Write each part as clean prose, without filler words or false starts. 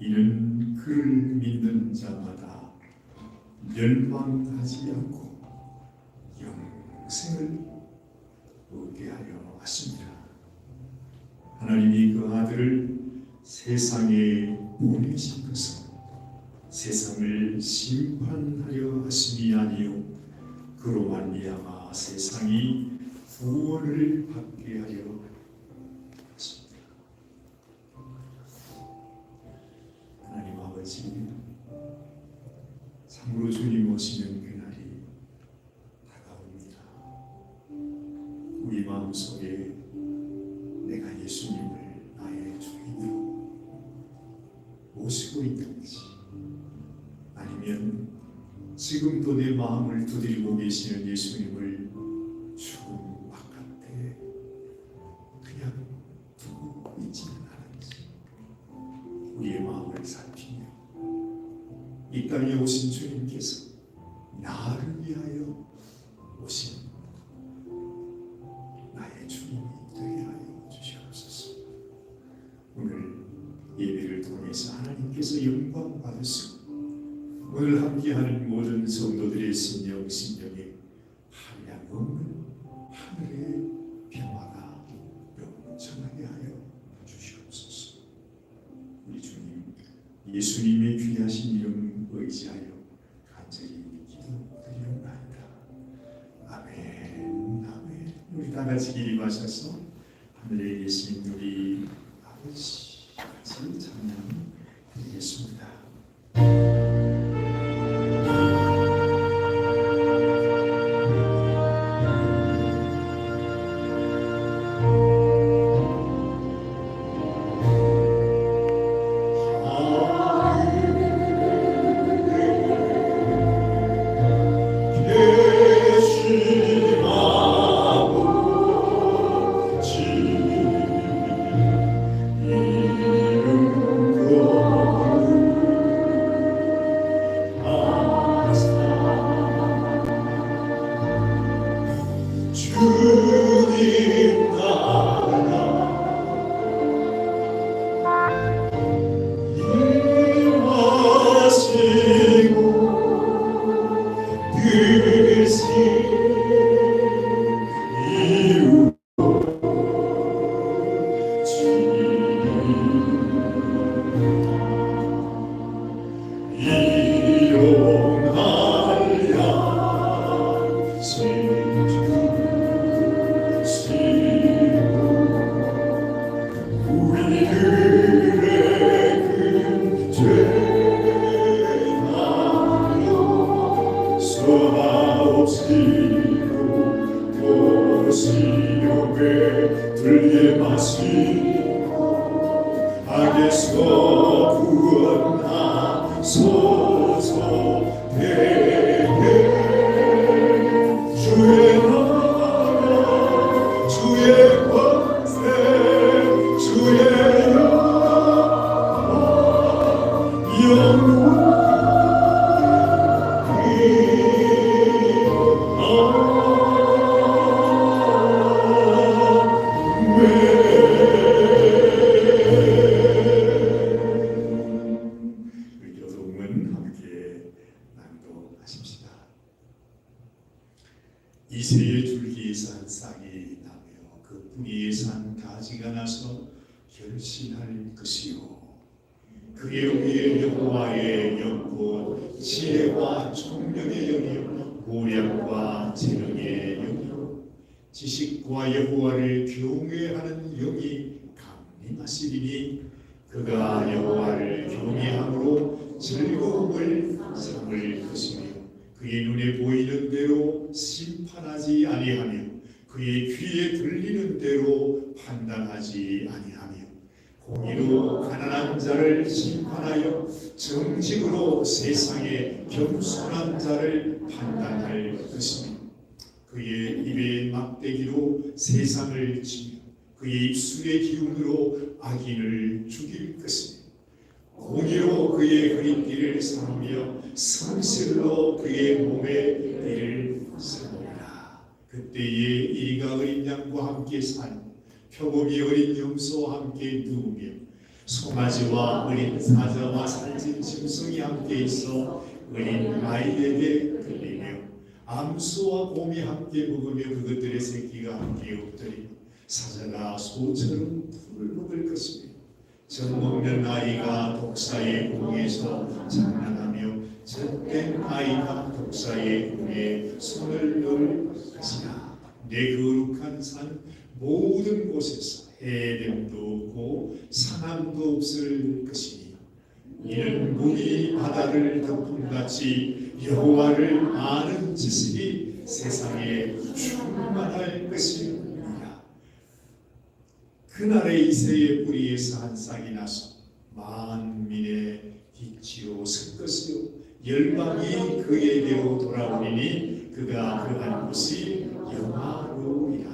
이는 그를 믿는 자마다 멸망하지 않고 영생을 얻게 하려 하십니다. 하나님이 그 아들을 세상에 보내신 것은 세상을 심판하려 하심이 아니요 그로 말미암아 세상이 구원을 받게 하려 하십니다. 하나님 아버지, 참으로 주님 오시는 그날이 다가옵니다. 우리 마음속에 내가 예수님을 나의 주인으로 모시고 있는지, 아니면 지금도 내 마음을 두드리고 계시는 예수님을 죽음 바깥에 그냥 두고 있지는 않은지 우리의 마음을 살피며 이 땅에 오신 주님께서 나를 위하여 오신 나의 주님이 되게 하여 주시옵소서. 오늘 예배를 통해서 하나님께서 영광 받으시고 오늘 함께하는 모든 성도들의 심령에 한량없는 하늘의 평화가 영원하게 하여 주시옵소서. 우리 주님 예수님의 귀하신 이름 의지하여 간절히 기도드리옵나이다. 아멘. 아멘. 우리 다 같이 기립하셔서 하늘에 계신 우리 아버지 같이 찬양드리겠습니다. 악에서 구원하소서. 주의 나라 주의 권세 주의 영원히 이새의 줄기에서 한 싹이 나며 그 뿌리에서 한 가지가 나서 결실할 것이요 그의 위에 여호와의 영곧 지혜와 총명의 영이요 고량과 재능의 영이요 지식과 여호와를 경외하는 영이 강림하시리니 그가 여호와를 경외함으로 즐거움을 삼을 것이며 그의 눈에 보이는 대로 심판하지 아니하며 그의 귀에 들리는 대로 판단하지 아니하며 공의로 가난한 자를 심판하여 정직으로 세상에 겸손한 자를 판단할 것이며 그의 입의 막대기로 세상을 치며 그의 입술의 기운으로 악인을 죽일 것이며 공의로 그의 그림길을 삼으며 성실로 그의 몸의 띠를 삼으리라. 그때에 이리가 어린 양과 함께 살고 표범이 어린 염소와 함께 누우며 송아지와 어린 사자와 살찐 짐승이 함께 있어 어린 아이에게 끌리며 암수와 곰이 함께 먹으며 그것들의 새끼가 함께 엎드리며 사자가 소처럼 풀을 먹을 것이며 젖먹는 아이가 독사의 궁에서 장난하며 젖된 아이가 독사의 궁에 손을 넣을 것이라. 내 거룩한 산 모든 곳에서 해됨도 없고 상함도 없을 것이니 이는 물이 바다를 덮음같이 여호와를 아는 지식이 세상에 충만할 것이니라. 그날에 이새의 뿌리에서 한 싹이 나서 만민의 빛으로 설 것이요 열방이 그에게로 돌아오리니 그가 그한 곳이 영화로우리라.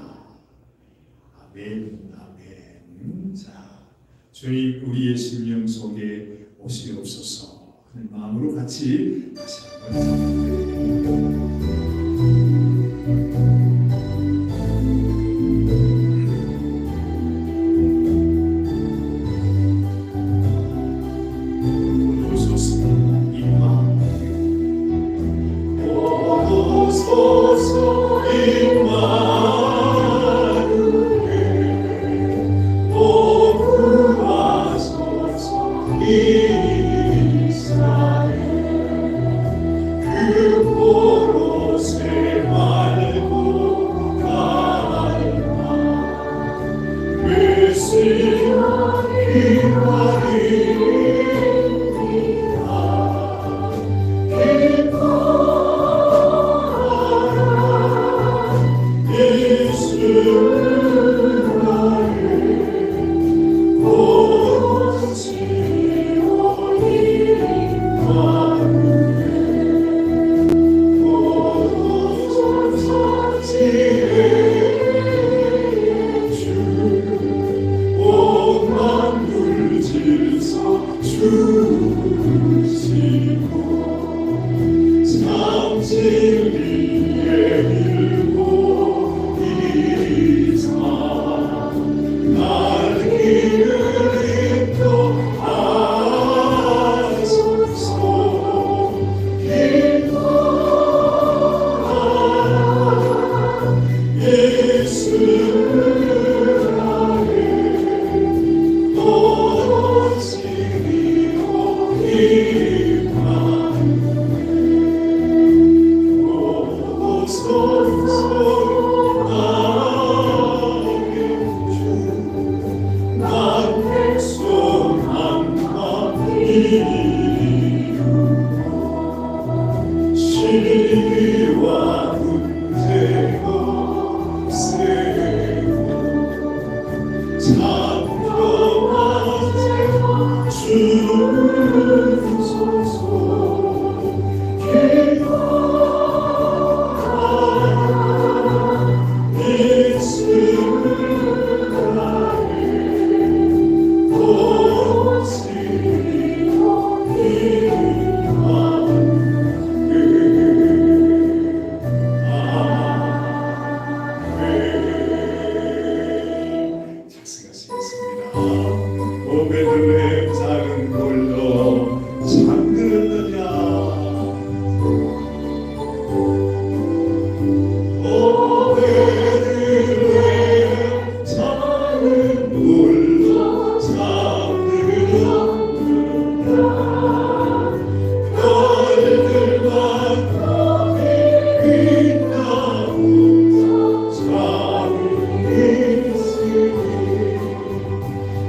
아멘. 아멘. 자, 주님 우리의 심령 속에 오시옵소서. 그 마음으로 같이 다시 한번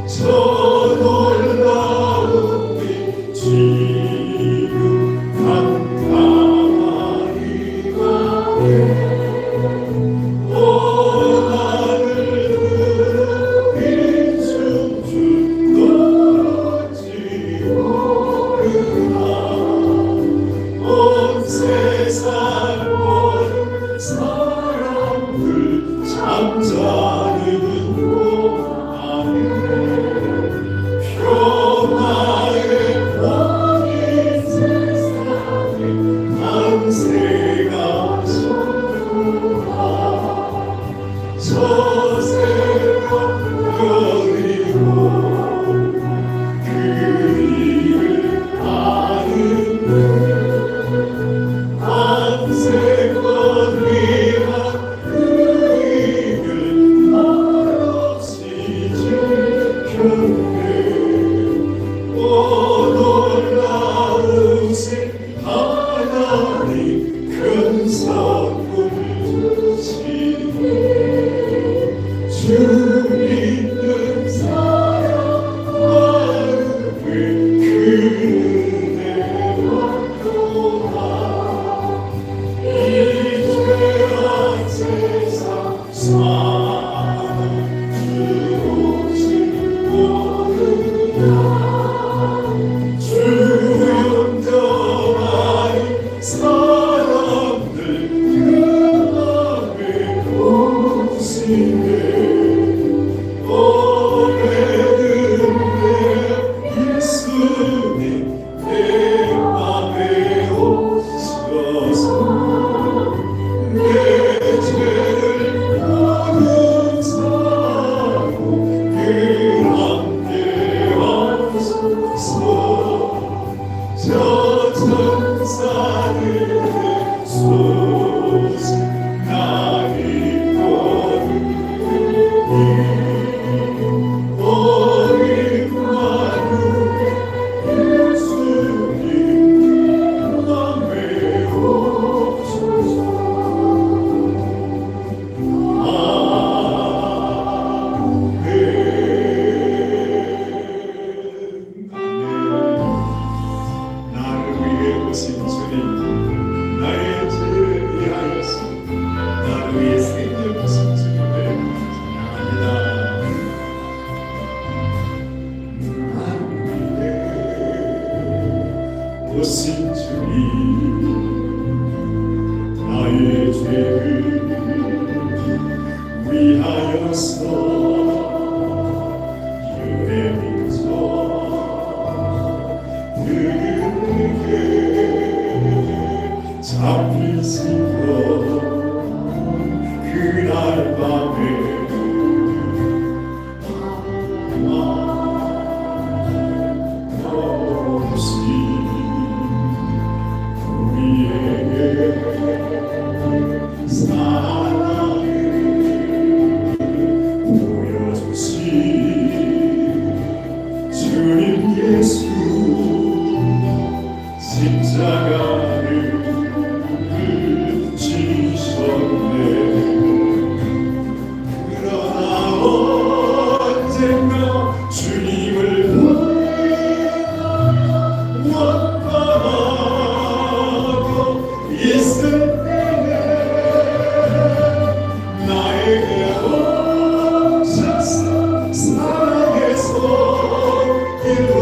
저 놀라운 오신 주님 나의 죄를 위하여서 유대 민족 그에게 잡히시고 그날 밤에 없이 우리에게 사랑을 보여주신 주님 예수 십자가를 지셨네. 그러나 언젠가 주님을 원망하고 있을 때에 나에게 오셔서 사랑에서 길로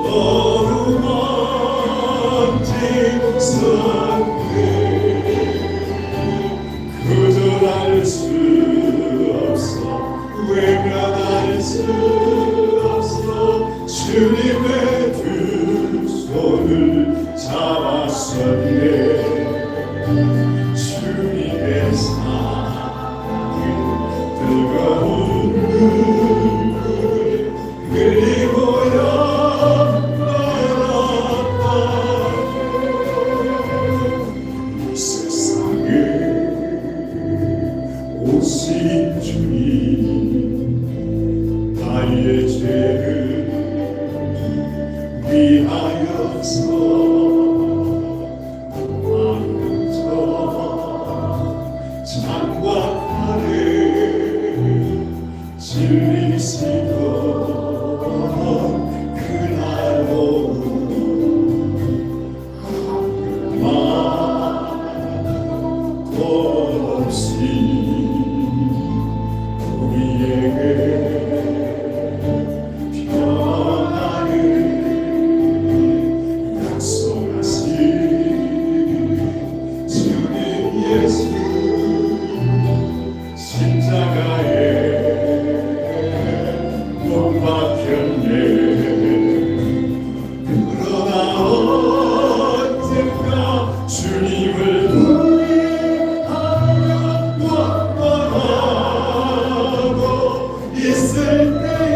어루만지셨네. 거절할 수 없어 외면할 수 없어 주님의 두 손을 잡았었네. 주님의 사랑을 뜨거운 눈물을 흘리고야 말았다. 세상에 오신 주님 나의 죄를 위하여서 왕저 창과 팔에 질리시던 그날 오후 맘 없이 우리에게 평안을 약속하신 주님 예수 십자가에 못 박혔네. 그러나 언젠가 주님을 원망하고 있을 때에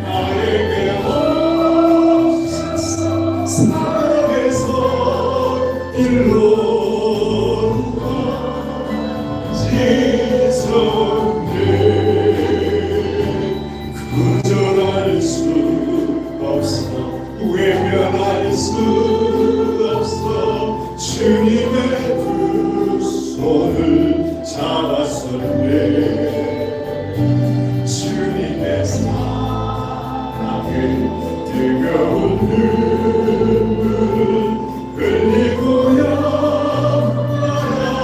나에게 오셔서 사랑에서 일로 지셨네. 거절할 수 없어 외면할 수 없어 주님의 두 손을 잡았었네. 주님의 사랑을 뜨거운 눈물을 흘리고야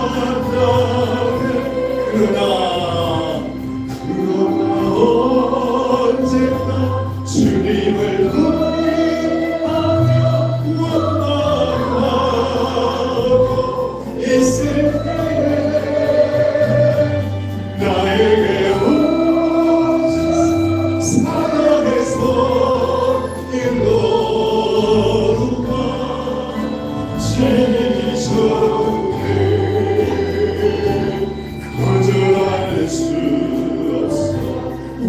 말았다. 그러나 언젠가 주님을 후회하며 원망하고 있을 때에 나에게 오셔서 사랑에서 일로루가 지셨네. 거절할 수 없어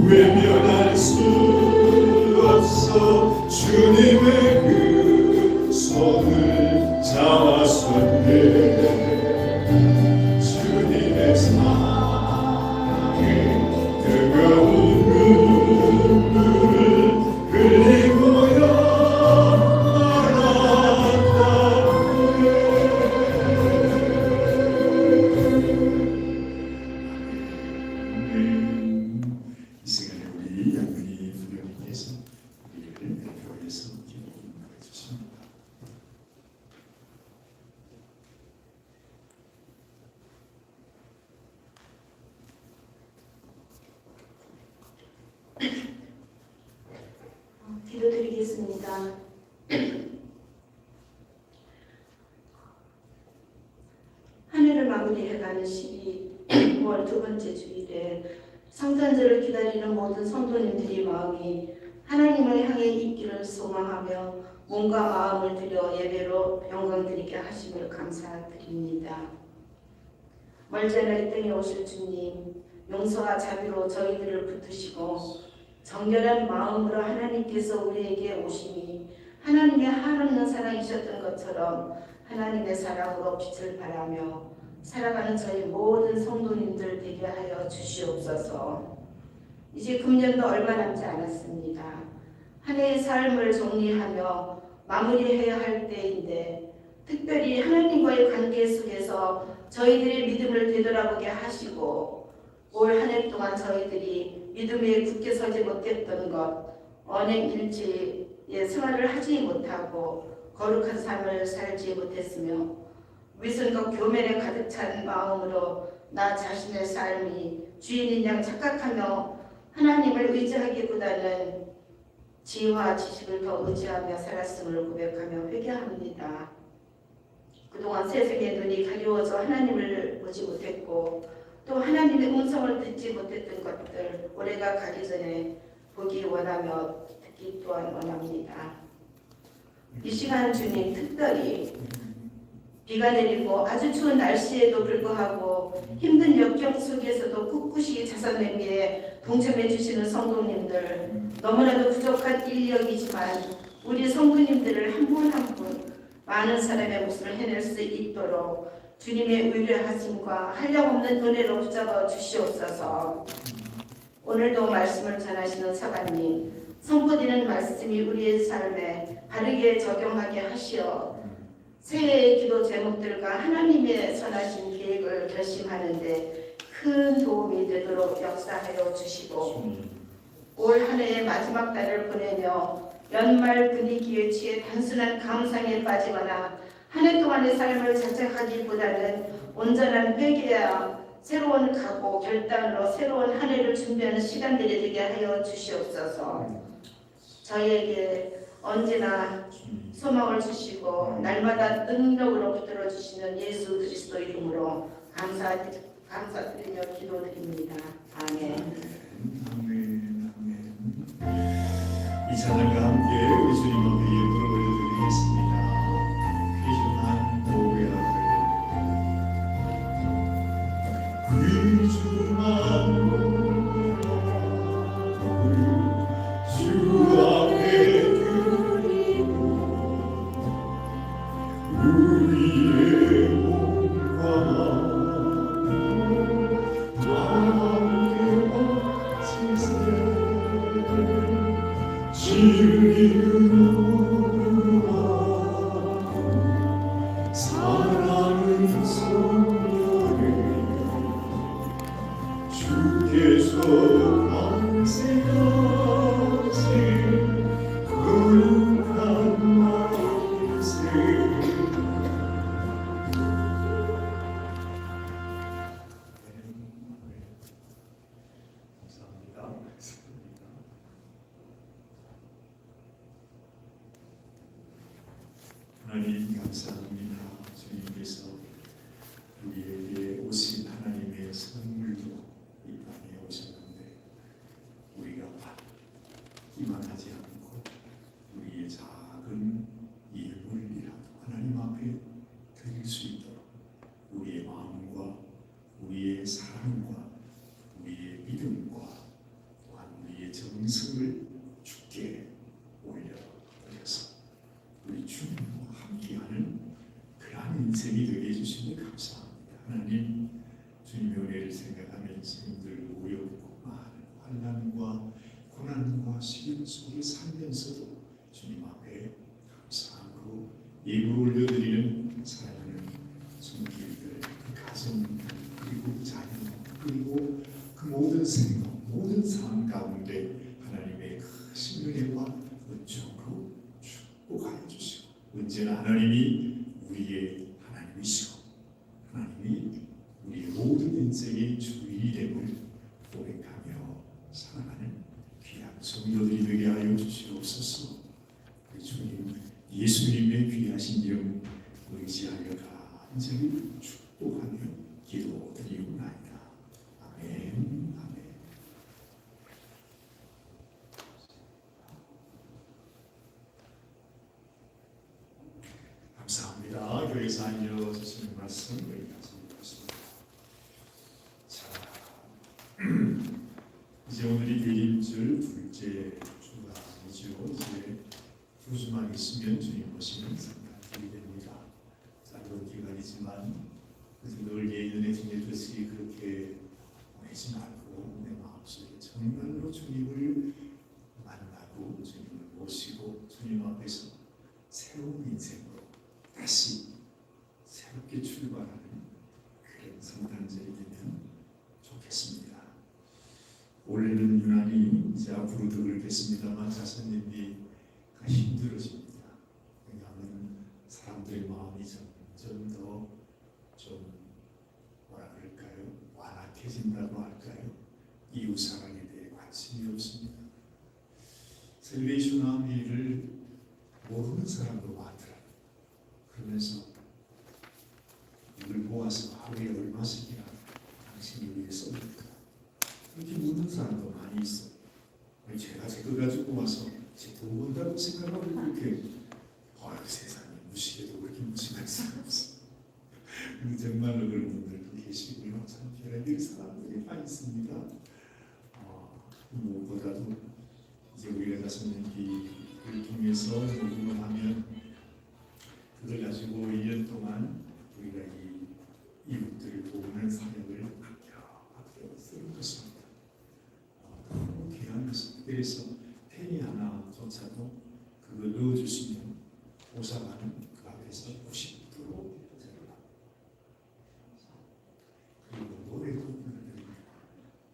외면할 수 없어 주님의 그 손을 잡았었네. 주님의 사랑에 뜨거운 눈물을 흘리고야 말았다. 이 시간에 우리 양근이 부녀님께서 우리를 대표해서 기도해 주십니다. 기도드리겠습니다. 한 해를 마무리해가는 12월 두 번째 주일에 성탄절을 기다리는 모든 성도님들의 마음이 하나님을 향해 있기를 소망하며 몸과 마음을 들여 예배로 영광드리게 하심을 감사드립니다. 멀지 않아 이 땅에 오실 주님, 용서와 자비로 저희들을 붙드시고 정결한 마음으로 하나님께서 우리에게 오심이 하나님의 한없는 사랑이셨던 것처럼 하나님의 사랑으로 빛을 발하며 살아가는 저희 모든 성도님들 되게 하여 주시옵소서. 이제 금년도 얼마 남지 않았습니다. 한 해의 삶을 정리하며 마무리해야 할 때인데 특별히 하나님과의 관계 속에서 저희들의 믿음을 되돌아보게 하시고 올 한 해 동안 저희들이 믿음에 굳게 서지 못했던 것, 언행일치의 생활을 하지 못하고 거룩한 삶을 살지 못했으며 위선과 교면에 가득 찬 마음으로 나 자신의 삶이 주인인 양 착각하며 하나님을 의지하기보다는 지혜와 지식을 더 의지하며 살았음을 고백하며 회개합니다. 그동안 세상의 눈이 가리워져 하나님을 보지 못했고 또 하나님의 음성을 듣지 못했던 것들 올해가 가기 전에 보기 원하며 듣기 또한 원합니다. 이 시간 주님 특별히 비가 내리고 아주 추운 날씨에도 불구하고 힘든 역경 속에서도 꿋꿋이 자선 냄비에 동참해 주시는 성도님들, 너무나도 부족한 인력이지만 우리 성도님들을 한 분 한 분 많은 사람의 몫을 해낼 수 있도록 주님의 의뢰하심과 한량없는 은혜로 붙잡아 주시옵소서. 오늘도 말씀을 전하시는 사관님, 선포되는 말씀이 우리의 삶에 바르게 적용하게 하시어 새해의 기도 제목들과 하나님의 선하신 계획을 결심하는데 큰 도움이 되도록 역사하여 주시고 올 한 해의 마지막 달을 보내며 연말 분위기에 취해 단순한 감상에 빠지거나 한 해 동안의 삶을 자책하기보다는 온전한 회개와 새로운 각오, 결단으로 새로운 한 해를 준비하는 시간들이 되게 하여 주시옵소서. 저희에게 언제나 소망을 주시고 날마다 능력으로 붙들어 주시는 예수 그리스도 이름으로 감사드리며 기도드립니다. 아멘. 아멘. 아멘. 이 찬양과 함께 우리 주님 앞에 예물을 올려드리겠습니다. 귀중한 고백을 귀중한 고백을 주 앞에 우리의 몸과 함께 바치세 즐기는 사랑은 성령을 주께서 밤새까지 거룩한 말세 하나님 감사합니다. 주님께서 우리에게 오신 하나님의 선물도 이 땅에 오셨는데 우리가 받기만 하지 않고 우리의 작은 예물이라도 하나님 앞에 드릴 수 있도록 우리의 마음과 우리의 사랑과 우리의 믿음과 또한 우리의 정성을 주께 올려드려서 우리 주님과 함께하는 그러한 인생이 되게 해주시니 감사합니다. 하나님 주님의 은혜를 생각하면서 힘들고 어렵고 많은 환난과 고난과 시련 속에 살면서도 주님 앞에 감사하고 예물 올려드리는 사랑하는 손길들, 그 가정 그리고 자녀 그리고 그 모든 생각 모든 삶 가운데 하나님의 크신 은혜와 은총으로 축복하여 주시고 언제나 하나님이 우리의 하나님이시고 하나님이 우리의 모든 인생의 주인이 됨을 고백하며 살아가는 귀한 성도들이 되게 하여 주시옵소서. 우리 주님 예수님의 귀하신 이름 의지하여 간절히 축복하며 기도드리옵나이다. 아멘. 아멘. 감사합니다. 교회에서 알려주시는 말씀 여기까지 읽었습니다. 자, 이제 오늘이 대림절 둘째 주간이죠. 이제 두 주만 있으면 주님 오시는 성탄절이 됩니다. 짧은 기간이지만 늘 예전에 주님의 뜻이 그렇게 보내지 말고 내 마음속에 정말로 주님을 만나고 주님을 모시고 주님 앞에서 새로운 인생으로 다시 새롭게 출발하는 그런 성탄절이 되면 좋겠습니다. 올해는 유난히 이제 앞으로도 그렇겠습니다만 자선님이 힘들어집니다. 왜냐하면 사람들의 마음이 점점 더 좀 뭐라 그럴까요? 완악해진다고 할까요? 이웃 사랑에 대해 관심이 없습니다. 셀베이션 아미를 모르는 사람도 많더라고요. 그러면서 이걸 모아서 하루에 얼마씩이나 당신을 위해 씁니까? 그렇게 묻는 사람도 많이 있어요. 제가 거 가지고 와서 제 돈 번다고 생각하고 그렇게 세상에 무시해도 그렇게 무시할 사람 없어요. 정말로 그런 분들도 계시고요. 참 별의별 사람들이 많이 있습니다. 무엇보다도 이제 우리가 자선님기를 통해서 녹음을 하면 그걸 가지고 1년 동안 우리가 이 이웃들을 도우는 사역을 아껴 쓰는 것입니다. 너무 귀한 것입니다. 그래서 펜이 하나조차도 그걸 넣어주시면 보사관은 그 앞에서 90% 제로라. 그리고 노래도 불러드립니다.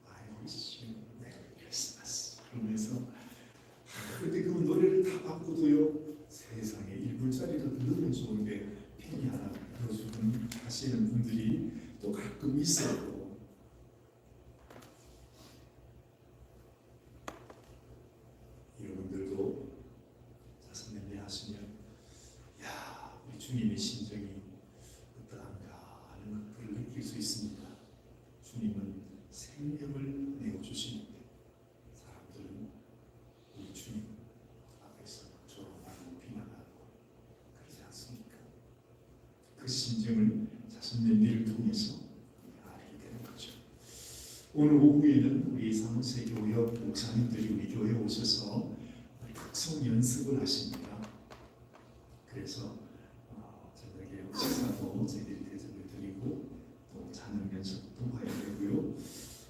I wish you Merry Christmas. 그러면서 그런데 그 노래를 다 바꾸도요. 세상에 1불짜리라도 넣으면 좋은데 펜이 하나 넣어주는 하시는 분들이 또 가끔 있어요. 여러분들도 자선님이 하시면 야 우리 주님의 심정이 어떠한가 하는 것들을 느낄 수 있습니다. 주님은 생명을 내어주시는데 사람들은 우리 주님 앞에서 조롱하고 비난하고 그러지 않습니까? 그 심정을 자선님들을 통해서 알게 되는 거죠. 오늘 오후에는 우리 상세 교역 목사님들이 우리 교회에 오셔서 특성 연습을 하십니다. 그래서 저녁에 식사도 저희들이 대접을 드리고 또 찬양 연습도 해야 되고요.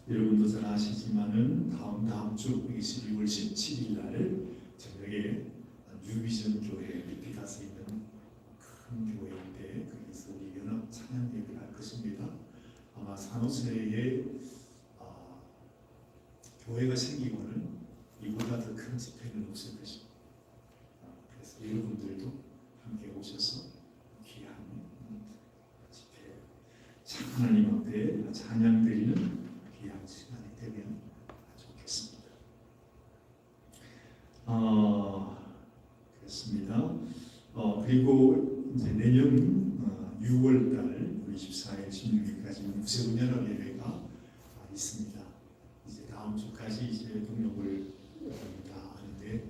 여러분도 잘 아시지만은 다음 주 12월 17일 날 저녁에 뉴비전 교회 리피가스에 있는 큰 교회인데 거기서 우리 연합 찬양 예배를 할 것입니다. 아마 산호세에 교회가 생기고는 이보다 더 큰 집회는 없을 것입니다. 그래서 여러분들도 함께 오셔서 귀한 집회, 하나님 앞에 찬양 드리는 귀한 시간이 되면 좋겠습니다. 그렇습니다. 그리고 이제 내년 6월달 24일, 16일까지 무세군연합 예배가 있습니다. 이제 다음 주까지 이제 등록을 다 하는데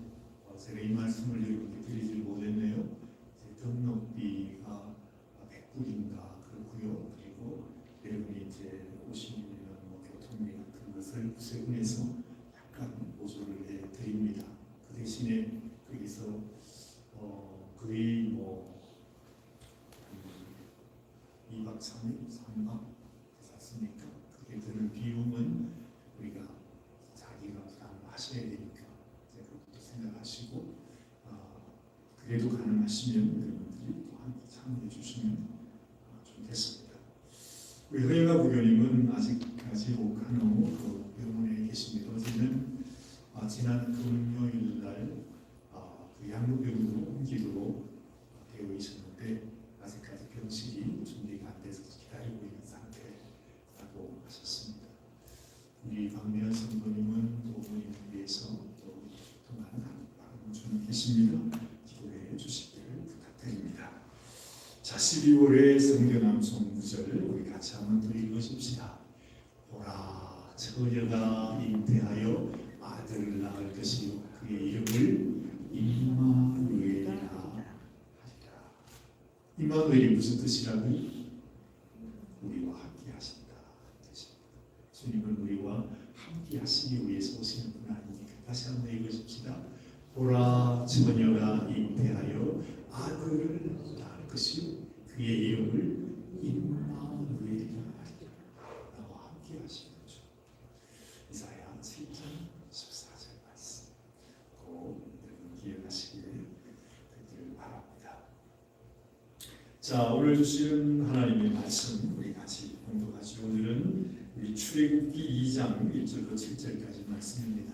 제가 이 말씀을 여러분께 드리지 못했네요. 이제 등록비가 100불인가 그렇고요. 그리고 여러분이 이제 오시면 교통비 같은 것을 구세군에서 약간 보조를 해드립니다. 그 대신에 거기서 거의 2박 3일, 3박 샀습니까? 그게 드는 비용은 우리가 자기가 부담하셔야 되니까 그것도 생각하시고 그래도 가능하시면 여러분들이 또 함께 참여해 주시면 좋겠습니다. 우리 허영아 부교님은 아직까지 오카노 그 병원에 계십니다. 어제는 지난 금요일 날 그 양로병으로 옮기도록 되어 있었는데 아직까지 병실이 준비가 안 돼서 기다리고 있는 상태라고 하셨습니다. 우리 박미연 성도님은 부모님을 위해서 또 많은 방문 중 계십니다. 기도해 주시기를 12월의 성경암송 구절을 우리 같이 한번 더 읽어줍시다. 보라, 처녀가 잉태하여 아들을 낳을 것이요 그의 이름을 임마누엘이라 하리라. 임마누엘이 무슨 뜻이라고요? 우리와 함께 하신다 뜻입니다. 주님은 우리와 함께 하시기 위해서 오시는 분 아닙니까? 다시 한번 읽어줍시다. 보라, 처녀가 잉태하여 아들을 낳을 것이요 그의 이름을 임마누엘이라 하리라. 나와 함께 하시는 주. 이사야 7장 14절 말씀 꼭 여러분 기억하시길 듣기를 바랍니다. 자, 오늘 주시는 하나님의 말씀 우리 같이 공독하시죠. 오늘은 우리 출애굽기 2장 1절로 7절까지 말씀입니다.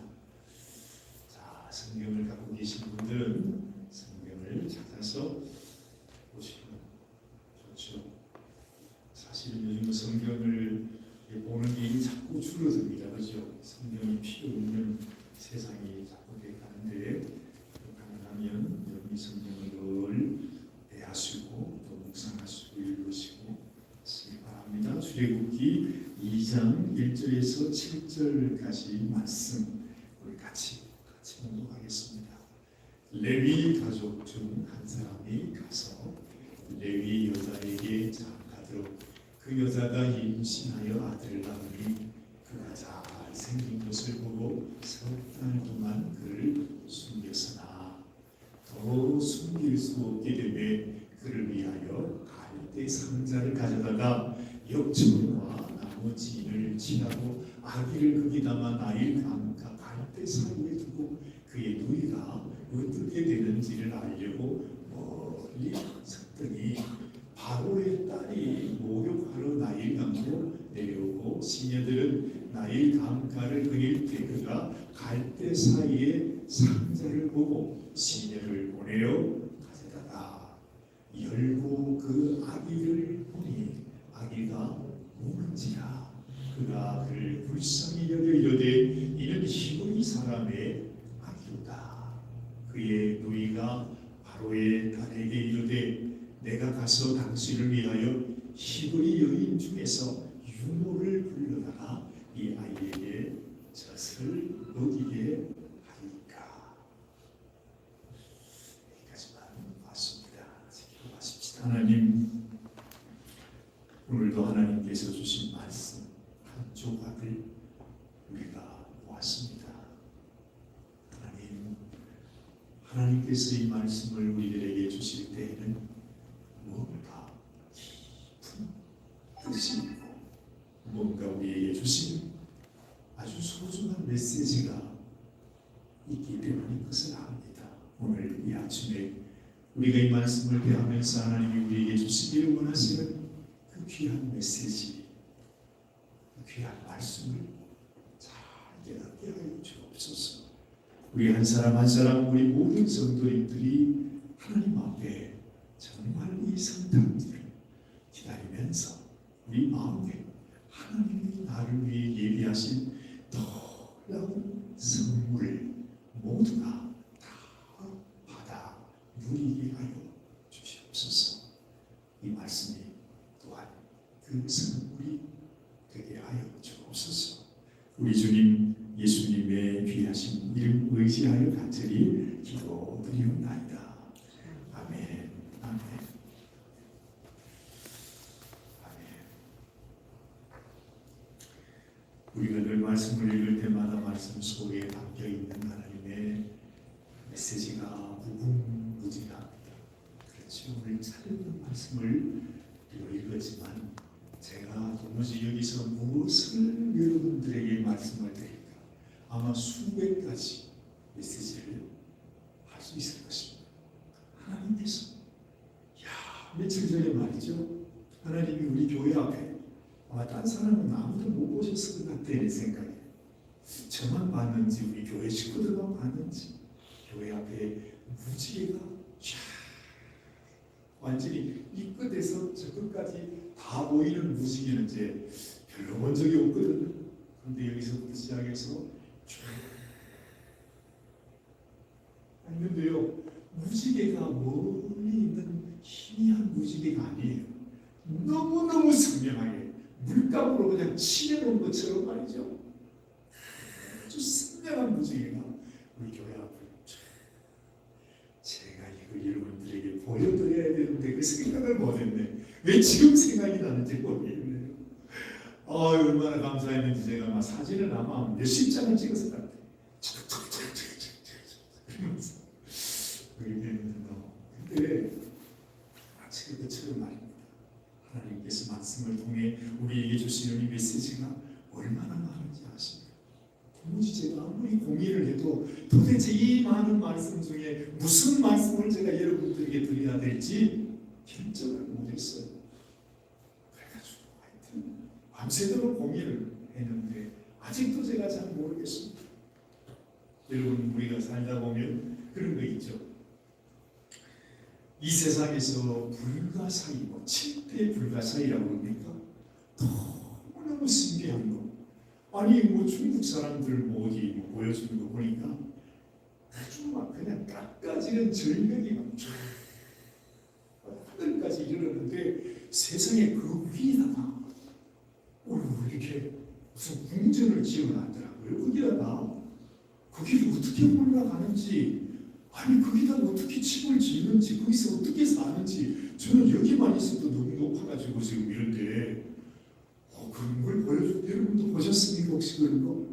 자, 성경을 갖고 계신 분들은 성경을 찾아서 보시면 좋죠. 사실은 요즘 성경을 보는 게 자꾸 줄어듭니다. 그렇죠? 성경이 필요 없는 세상이 자꾸 돼가는데 가능하면 여러분이 성경을 대하시고 또 묵상하시고 읽으시고 하시기 바랍니다. 출애굽기 2장 1절에서 7절까지 말씀 우리 같이 공독하겠습니다. 레위 가족 중 한 사람이 가서 레위 여자에게 장가들어 그 여자가 임신하여 아들을 낳으니 그가 잘 생긴 것을 보고 석 달 동안 그를 숨겼으나 더 숨길 수 없게 되매 그를 위하여 갈대 상자를 가져다가 역청과 나무 진을 칠하고 아기를 거기 담아 나일 강과 갈대 사이에 두고 그의 누이가 어떻게 되는지를 알려고 멀리 섰더니 바로의 딸이 목욕하러 나일 강으로 내려오고 시녀들은 나일 강가를 그릴 때 그가 갈대 사이에 상자를 보고 시녀를 보내어 가져다가 열고 그 아기를 보니 아기가 우는지라 그가 그를 불쌍히 여겨 이르되 이는 히브리 사람의 아기로다. 그의 누이가 바로의 딸에게 이르되 내가 가서 당신을 위하여 히브리 여인 중에서 유모를 불러다가 이 아이에게 젖을 먹이게 하리까. 여기까지만 봤습니다. 지켜보십시다. 하나님, 오늘도 하나님께서 주신 말씀 한 조각을 우리가 보았습니다. 하나님께서 이 말씀을 우리들에게 주실 때에는 뭔가 깊은 뜻이 있고 뭔가 우리에게 주시는 아주 소중한 메시지가 있기 때문인 것을 압니다. 오늘 이 아침에 우리가 이 말씀을 배우면서 하나님이 우리에게 주시기를 원하시는 그 귀한 메시지, 그 귀한 말씀을 잘 깨닫게 하여 주옵소서. 우리 한 사람 한 사람 우리 모든 성도님들이 하나님 앞에 정말 이 성탄절을 기다리면서 우리 마음에 하나님이 나를 위해 예비하신 놀라운 선물을 모두가 다 받아 누리게 하여 주시옵소서. 이 말씀이 또한 그 선물이 되게 하여 주옵소서. 우리 주님 예수님의 귀하신 이름 의지하여 간절히 기도드리옵나이다. 아멘. 아멘. 아멘. 우리가 늘 말씀을 읽을 때마다 말씀 속에 담겨 있는 하나님의 메시지가 무궁무진합니다. 그렇죠. 오늘 차례는 말씀을 읽었지만 제가 도무지 여기서 무엇을 여러분들에게 말씀을 드릴까? 아마 수백 가지 메시지를 할 수 있을 것입니다. 하나님께서 며칠 전에 말이죠. 하나님이 우리 교회 앞에 딴 사람은 아무도 못 보셨을 것 같아 내 생각에. 저만 봤는지 우리 교회 식구들만 봤는지 교회 앞에 무지개가 완전히 이 끝에서 저 끝까지 다 보이는 무지개는 이제 별로 본 적이 없거든요. 그런데 여기서부터 시작해서 쭉 했는데요. 무지개가 멀리 있는 희미한 무지개가 아니에요. 너무너무 선명하게 물감으로 그냥 칠해놓은 것처럼 말이죠. 아주 선명한 무지개가 우리 교회 앞에. 제가 이걸 여러분들에게 보여드려야 되는데 그 생각을 못했네. 왜 지금 생각이 나는지 모르겠네요. 얼마나 감사했는지 제가 막 사진을 아마 몇십 장을 찍었을 것 같아요. 그러면서 그렇게 했는데 근데 마치 그것처럼 말입니다. 하나님께서 말씀을 통해 우리에게 주시는 이 메시지가 얼마나 많은지 아십니까? 도무지 제가 아무리 고민을 해도 도대체 이 많은 말씀 중에 무슨 말씀을 제가 여러분들에게 드려야 될지 결정을 못했어요. 그래가지고 하여튼 밤새도록 고민을 했는데 아직도 제가 잘 모르겠습니다. 여러분 우리가 살다 보면 그런 거 있죠. 이 세상에서 불가사의, 7대 불가사의라고 합니까? 너무너무 신기한 거. 아니 중국 사람들 어디 보여주는 거 보니까 아주 막 그냥 깎아지는 절벽이 막 하늘까지 이르렀는데 세상에 그 위에다가 이렇게 무슨 궁전을 지어놨더라고요. 거기를 어떻게 올라가는지, 아니 거기다 어떻게 집을 짓는지, 거기서 어떻게 사는지, 저는 여기만 있어도 너무 높아가지고 지금 이런데 그런 걸 보여줄 때 여러분도 보셨습니까? 혹시 그런 거?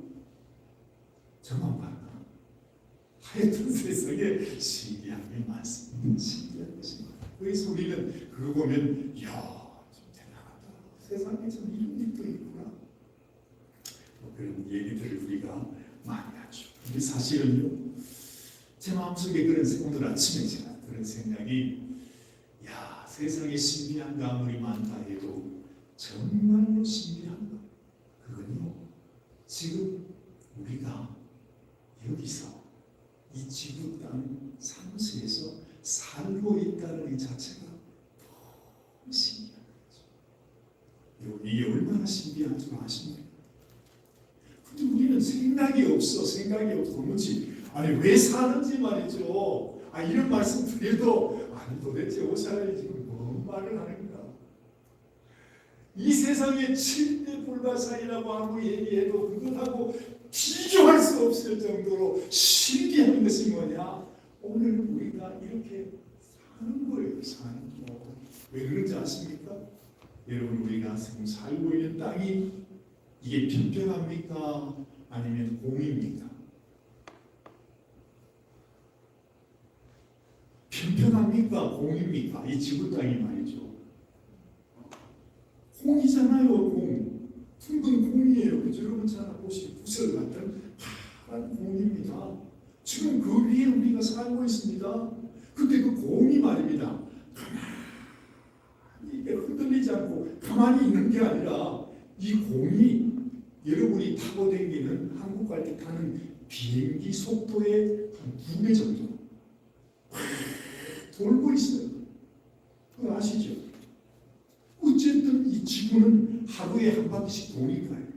저만 봤나? 하여튼 세상에 신기한 게 많습니다. 신기한 것이 많아요. 그래서 우리는 그거 보면 좀 대단하다. 세상에 참 이런 일도 있구나. 그런 얘기들을 우리가 많이 하죠. 근데 사실은요, 제 마음속에 오늘 아침에 제가 그런 생각이, 세상에 신비한 거 아무리 많다 해도 정말로 신비한 거, 그건요, 지금 우리가 여기서 이 지구 땅 사무소에서 살고 있다는 이 자체가 너무 신기한 거죠. 이게 얼마나 신비한 줄 아십니까? 근데 우리는 생각이 없어. 도무지. 아니 왜 사는지 말이죠. 이런 말씀 드려도 도대체 오샤라이 지금 뭔 말을 하는가. 이 세상에 7대 불가사의라고 아무리 얘기해도 그것하고 비교할 수 없을 정도로 신기한 것이 뭐냐. 오늘 우리가 이렇게 사는 거예요. 사는 거. 왜 그런지 아십니까? 여러분 우리가 지금 살고 있는 땅이 이게 평평합니까? 아니면 공입니까? 평평합니까? 공입니까? 이 지구 땅이 말이죠. 공이잖아요. 공. 둥근 공이에요. 그죠? 여러분 잘 보시 구슬 같은 파란 공입니다. 지금 그 위에 우리가 살고 있습니다. 근데 그 공이 말입니다. 가만히 이게 흔들리지 않고 가만히 있는 게 아니라 이 공이 여러분이 타고 다니는 한국 갈 때 타는 비행기 속도의 한 2배 정도 돌고 있어요. 그거 아시죠? 어쨌든 이 지구는 하루에 한 바퀴씩 도니까요.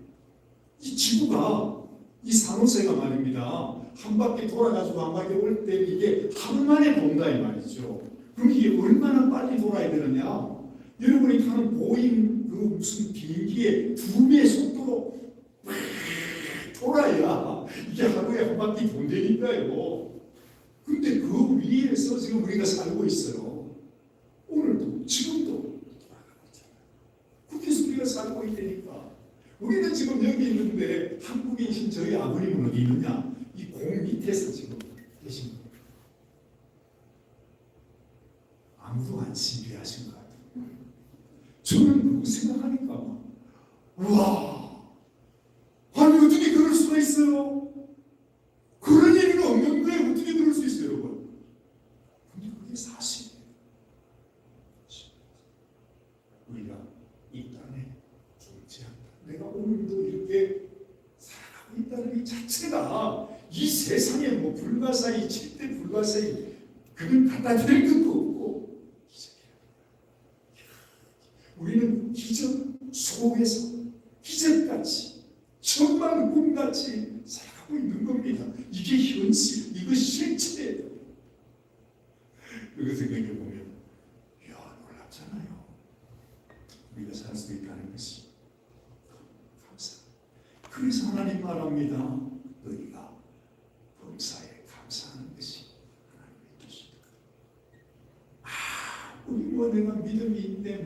이 지구가, 이 산호세가 말입니다. 한 바퀴 돌아가지고 한 바퀴 올 때 이게 하루 만에 돈다 이 말이죠. 그럼 이게 얼마나 빨리 돌아야 되느냐? 여러분이 타는 보잉 그 무슨 비행기의 2배의 속도로 돌아야 이게 하루에 한 바퀴 돈다니까요. 근데 그 위에서 지금 우리가 살고 있어요. 오늘도 지금도 돌아가고 있잖아요. 거기서 우리가 살고 있다니까. 우리는 지금 여기 있는데 한국에 계신 저희 아버님은 어디 있느냐? 이 공 밑에서 지금 계신 거예요. 아무도 안 신비하신 것 같아요. 저는 그거 생각하니까 우와, 아니 어떻게 그럴 수가 있어요? 그런 일은 없는 거예요. 어떻게 그럴 수 있어요, 여러분? 근데 그게 사실이에요. 우리가 이 땅에 존재한다. 내가 오늘도 이렇게 살아가고 있다는 이 자체가 이 세상에 불가사의 7대 불가사의 그걸 갖다 댈 것도 없고 기적이야. 우리는 기적 속에서 기적같이 정말 꿈같이 살아가고 있는 겁니다. 이게 현실, 이것이 실체예요. 그거 생각해 보면 놀랍잖아. 하나님 말합니다. 너희가 범사에 감사하는 것이 하나님의 뜻이다. 우리 내가 믿음이 있네,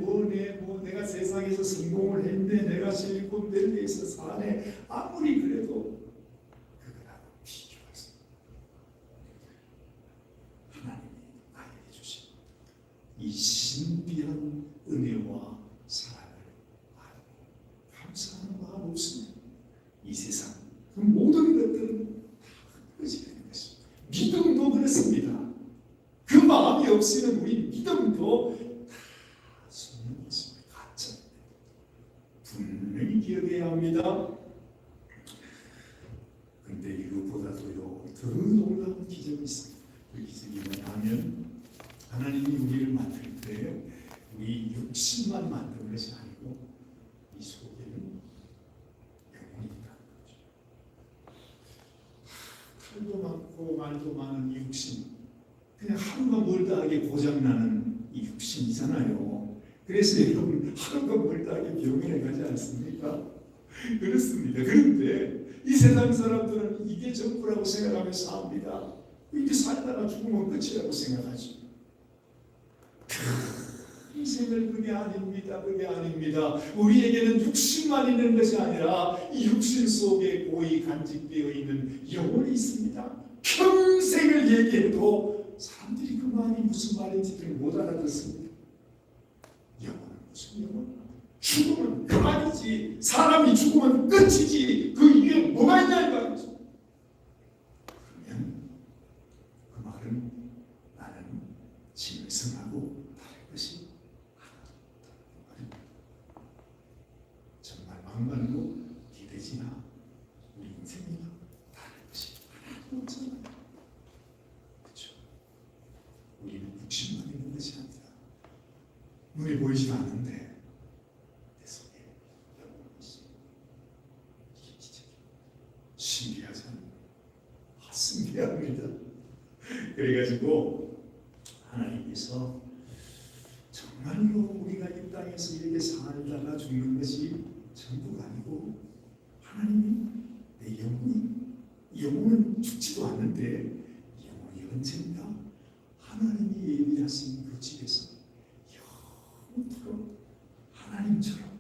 내가 세상에서 성공을 했네, 내가 실리콘밸리에서 사네, 아무리 그래도 그거하고 비교해서 하나님이 나에게 주신 이 신비한 은혜와 사랑을 알고 감사하는 마음 없으면 이 세상 그 모든 것들은 다 흩어지게 되는 것입니다. 믿음도 그렇습니다. 그 마음이 없으면 우리 믿음도 다 숨는 것입니다. 가짜입니다. 분명히 기억해야 합니다. 그런데 이것보다도요 더 놀라운 기적이 있습니다. 그 기적이 뭐냐면 하나님이 우리를 만들 때 우리 육신만 만든 것이 아니고 이 속에는 영혼이 있다는 거죠. 칼도 많고 말도 많은 이 육신, 그냥 하루가 멀다하게 고장나는 이 육신이잖아요. 그래서 여러분 하루가 멀다하게 병원에 가지 않습니까? 그렇습니다. 그런데 이 세상 사람들은 이게 전부라고 생각하며 삽니다. 이렇게 살다가 죽으면 끝이라고 생각하죠. 인생은 그게 아닙니다. 그게 아닙니다. 우리에게는 육신만 있는 것이 아니라 이 육신 속에 고이 간직되어 있는 영혼이 있습니다. 평생을 얘기해도 사람들이 그 말이 무슨 말인지를 못 알아듣습니다. 영혼은 무슨 영혼? 죽으면 그만이지. 사람이 죽으면 끝이지. 그 이게 뭐가 있냐 이 말이죠. 그러면 그 말은 나는 짐승하고 다른 것이 하나도 정말 막말로 기대지나 우리 인생이나 다른 것이 하나도 없잖아요. 그렇죠? 우리는 육신만 있는 것이 아니라 눈에 보이지 않는데 내 속에 영혼이 있습니다. 이게 기적이에요. 신기하잖아요. 신기합니다. 그래가지고 하나님께서 정말로 우리가 이 땅에서 이렇게 살다가 죽는 것이 전부가 아니고 하나님이 내 영혼은 죽지도 않는데 영혼이 언젠가 하나님이 예비하신 그 집에서 영원토록 하나님처럼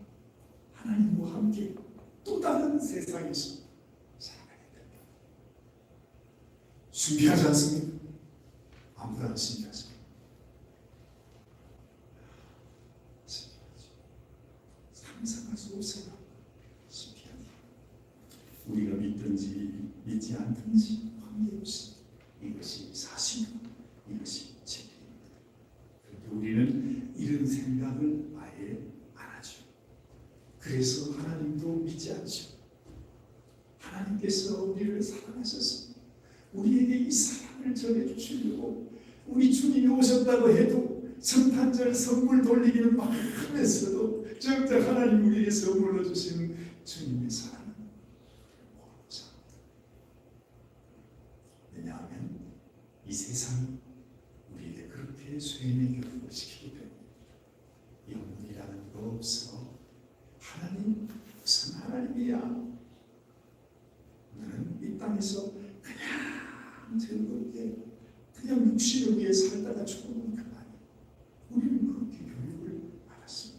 하나님과 함께 또 다른 세상에서 살아가게 됩니다. 신기하지 않습니까? 아무나 신기하지. 상상할 수 없어요. 신기하다. 우리가 믿든지 믿지 않든지 관계없이 이것이 사실이고 이것이 진리입니다. 그런데 우리는 이런 생각을 아예 안 하죠. 그래서 하나님도 믿지 않죠. 하나님께서 우리를 사랑하셔서 우리에게 이 사랑을 전해주시려고 우리 주님이 오셨다고 해도 성탄절 선물 돌리기는 막 하면서도 정작 하나님 우리에게 선물로 주신 주님의 사랑은 모르고 삽니다. 왜냐하면 이 세상이 우리에게 그렇게 쇠뇌 교육을 시키기 때문에 영혼이라는 거 없어. 하나님 무슨 하나님이야. 너는 이 땅에서 그냥 즐겁게 그냥 육신을 위해 살다가 죽으면 그만이야. 우리는 그렇게 교육을 받았습니다.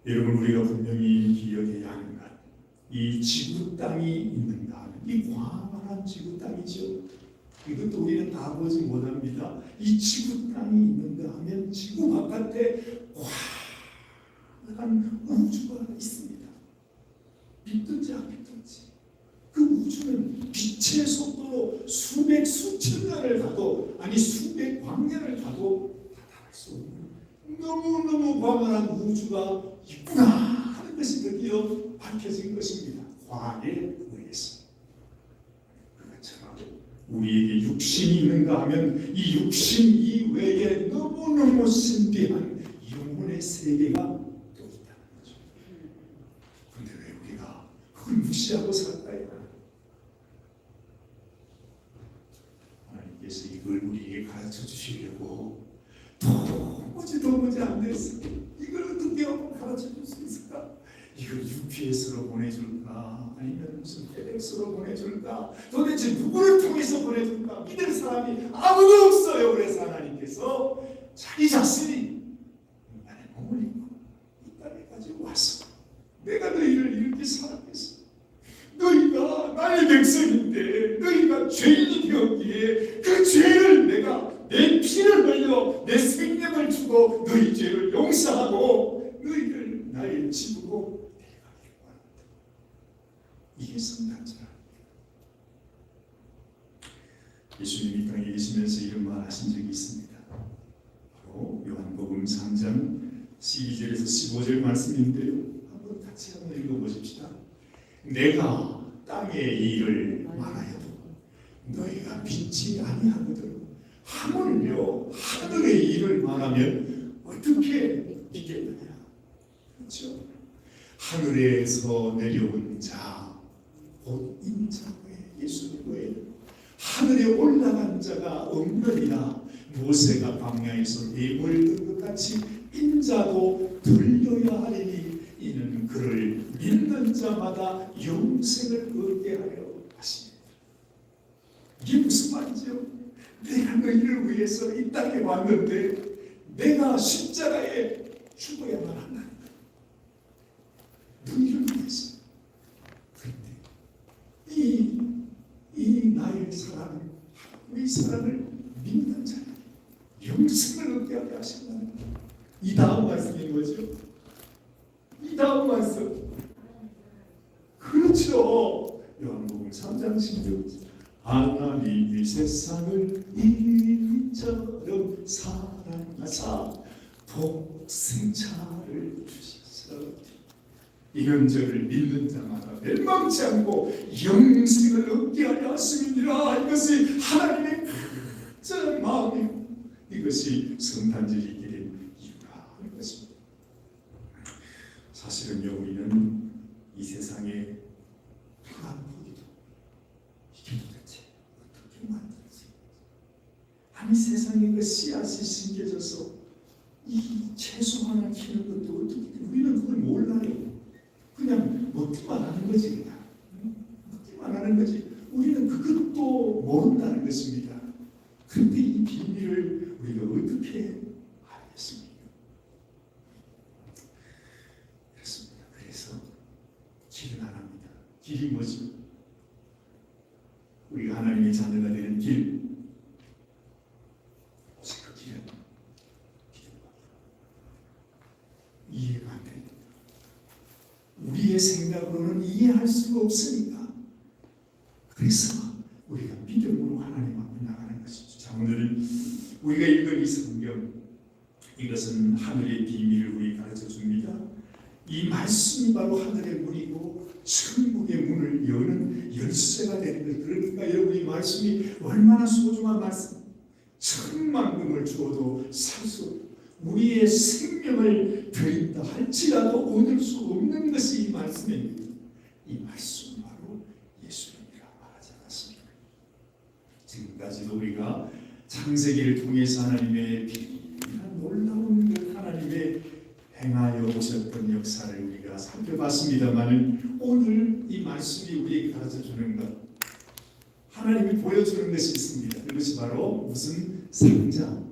여러분 우리가 분명히 기억해야 하는 것, 이 지구 땅이 있는가 하면 이 광활한 지구 땅이죠. 이것도 우리는 다 보지 못합니다. 이 지구 땅이 있는가 하면 지구 바깥에 광활한 우주가 있습니다. 믿든지 안 믿든지 그 우주는 빛의 속도로 수백 수천 년을 가도 아니 수백 광년을 가도 다다를 수 없는 너무너무 광활한 우주가 있구나 하는 것이 드디어 밝혀진 것입니다. 과학에 의해서. 그것처럼 우리에게 육신이 있는가 하면 이 육신 이외에 너무너무 신비한 영혼의 세계가 또 있다는 거죠. 그런데 왜 우리가 그걸 무시하고 살까요? 하나님께서 이걸 우리에게 가르쳐 주시려고 도무지 안 됐어. 이걸 어떻게 가르쳐 줄 수 있을까? 이걸 UPS로 보내줄까? 아니면 무슨 FedEx로 보내줄까? 도대체 누구를 통해서 보내줄까? 믿을 사람이 아무도 없어요. 그래서 하나님께서 자기 자신이 인간의 몸을 입고 이 땅에까지 와서 내가 너희를 이렇게 사랑했어. 너희가 나의 백성인데 너희가 죄인이 되었기에 그 죄를 내가 내 피를 흘려 내 생명을 주고 너희 죄를 용서하고 너희를 나의 집으로 데려가기를 원한다. 이게 성탄절입니다. 예수님이 땅에 계시면서 이런 말 하신 적이 있습니다. 바로 요한복음 3장 12절에서 15절 말씀인데요. 한번 같이 한번 읽어보십시다. 내가 땅의 일을 말하여도 너희가 믿지 아니하거든 하물며 하늘의 일을 말하면 어떻게 믿겠느냐. 그렇죠? 하늘에서 내려온 자 곧 인자의 예수님의 하늘에 올라간 자가 없느니라. 모세가 광야에서 뱀을 든 것 같이 인자도 들려야 하리니 이는 그를 믿는 자마다 영생을 얻게 하려 하십니다. 이게 무슨 말이죠? 내가 너희를 위해서 이 땅에 왔는데 내가 십자가에 죽어야만 한다. 너희를 위해서. 그런데 이 나의 사랑, 우리 사랑을 믿는 자는 영생을 얻게 하게 하신다는 거예요. 이 다음 말씀이 뭐죠? 이 다음 말씀. 그렇죠. 요한복음 3장 16절. 하나님이 세상을 이처럼 사랑하사 독생자를 주셔서 이런 저를 믿는 자마다 멸망치 않고 영생을 얻게 하려 하심이니라. 이것이 하나님의 극진한 마음이요, 이것이 성탄절이 된 이유라 하는 것입니다. 사실은요, 우리는 이 세상에 푸른 포기도 이게 도대체 어떻게 만들었지? 아니, 세상에 그 씨앗이 심겨져서 이 채소 하나 키우는 것도 어떻게, 우리는 그걸 몰라요. 그냥 먹기만 하는 거지, 그냥 먹기만 하는 거지. 우리는 그것도 모른다는 것입니다. 그런데 이 비밀을 우리가 어떻게 알겠습니까? 그렇습니다. 그래서 길은 하나입니다. 길이 뭐죠? 우리가 하나님의 자녀가 되는 길. 그 길은 이해가 안 됩니다. 우리의 생각으로는 이해할 수가 없으니까. 그래서 우리가 믿음으로 하나님 앞에 나가는 것이죠. 자, 오늘은 우리가 읽은 이 성경, 이것은 하늘의 비밀을 우리 가르쳐 줍니다. 이 말씀이 바로 하늘의 문이고 천국의 문을 여는 열쇠가 되는 것. 그러니까 여러분, 이 말씀이 얼마나 소중한 말씀. 천만금을 주어도 살 수 없고 우리의 생명을 드린다 할지라도 얻을 수 없는 것이 이 말씀입니다. 이 말씀은 바로 예수님이라 말하지 않았습니까? 지금까지도 우리가 창세기를 통해서 하나님의 비밀한 놀라운 그 하나님의 행하여 오셨던 역사를 우리가 살펴봤습니다만, 오늘 이 말씀이 우리에게 가르쳐주는 것, 하나님이 보여주는 것이 있습니다. 그것이 바로 무슨 상자?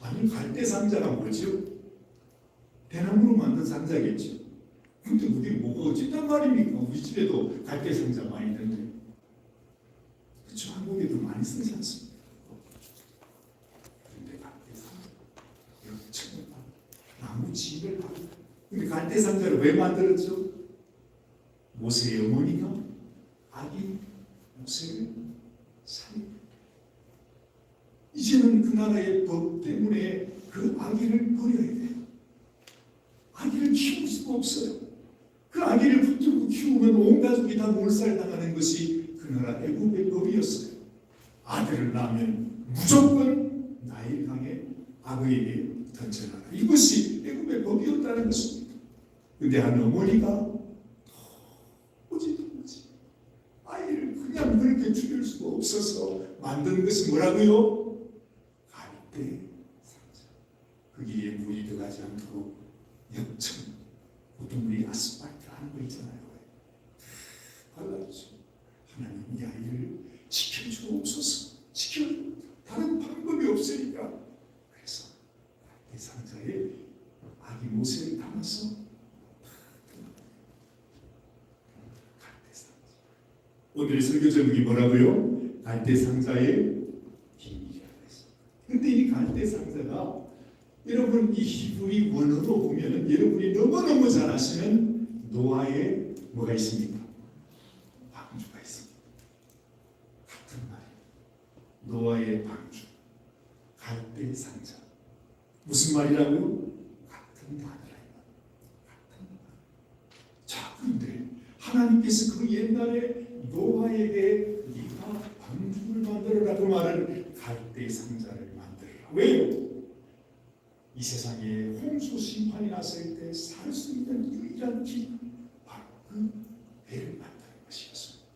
아니, 갈대 상자가 뭐죠? 대나무로 만든 상자겠죠. 근데 그게 뭐가 어쨌단 말입니까? 우리 집에도 갈대 상자 많이 있는데, 그렇죠? 한국에도 많이 쓰지 않습니까? 그런데 갈대 상자, 이렇게 처음 봐. 나무 집을 봐. 근데 갈대 상자를 왜 만들었죠? 모세의 어머니가 아기 모세를 살리고, 이제는 그 나라의 법 때문에 그 아기를 버려야 돼요. 아기를 키울 수가 없어요. 그 아기를 붙들고 키우면 온 가족이 다 몰살당하는 것이 그 나라 애굽의 법이었어요. 아들을 낳으면 무조건 나일 강에 아버에게 던져놔라. 이것이 애굽의 법이었다는 것입니다. 그런데 한 어머니가 도무지 아이를 그냥 그렇게 죽일 수가 없어서 만든 것이 뭐라고요? 갈대 상자. 있잖아요. 달라지죠. 하나님 이 아이를 지켜주옵소서. 다른 방법이 없으니까. 그래서 갈대 상자에 아기 모세를 담아서 갈대 상자. 오늘의 설교 제목이 뭐라고요? 갈대 상자의 비밀이라고 했어요. 근데 이 갈대 상자가 여러분 이 히브리 원어로 보면 여러분이 너무너무 잘 아시는 노아의 뭐가 있습니까? 방주가 있습니다. 같은 말. 노아의 방주, 갈대 상자. 무슨 말이라고요? 같은 단어라. 같은 말. 자, 그런데 하나님께서 그 옛날에 노아에게 네가 방주를 만들어라고 말을 갈대 상자를 만들어라. 왜요? 이 세상에 홍수 심판이 났을 때 살 수 있는 유일한 길, 바로 그 배를 만드는 것이었습니다.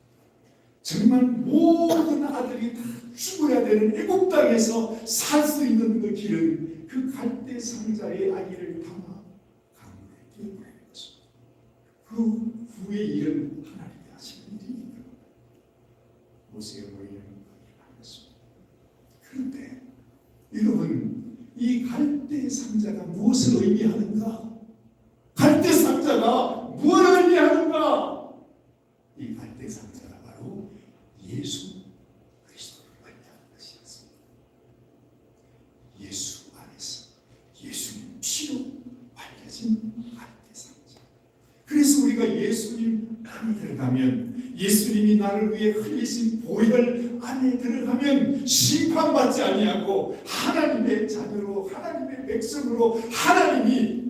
정말 모든 아들이 다 죽어야 되는 애국 땅에서 살 수 있는 그 길은 그 갈대 상자에 아기를 담아 강물에 뛰어보내는 것입니다. 그 후의 일은 하나님이 하시는 일이니까 모세의 머리는 거기를 만났습니다. 그런데 여러분, 이 갈대 상자가 무엇을 의미하는가? 갈대 상자가 무엇을 의미하는가? 이 갈대 상자가 바로 예수 그리스도를 의미하는 것이었습니다. 예수 안에서 예수님 피로 밝혀진 갈대 상자. 그래서 우리가 예수님 안에 들어가면, 예수님이 나를 위해 흘리신 보혈 안에 들어가면 심판받지 아니하고 하나님의 자녀로, 하나님의 백성으로, 하나님이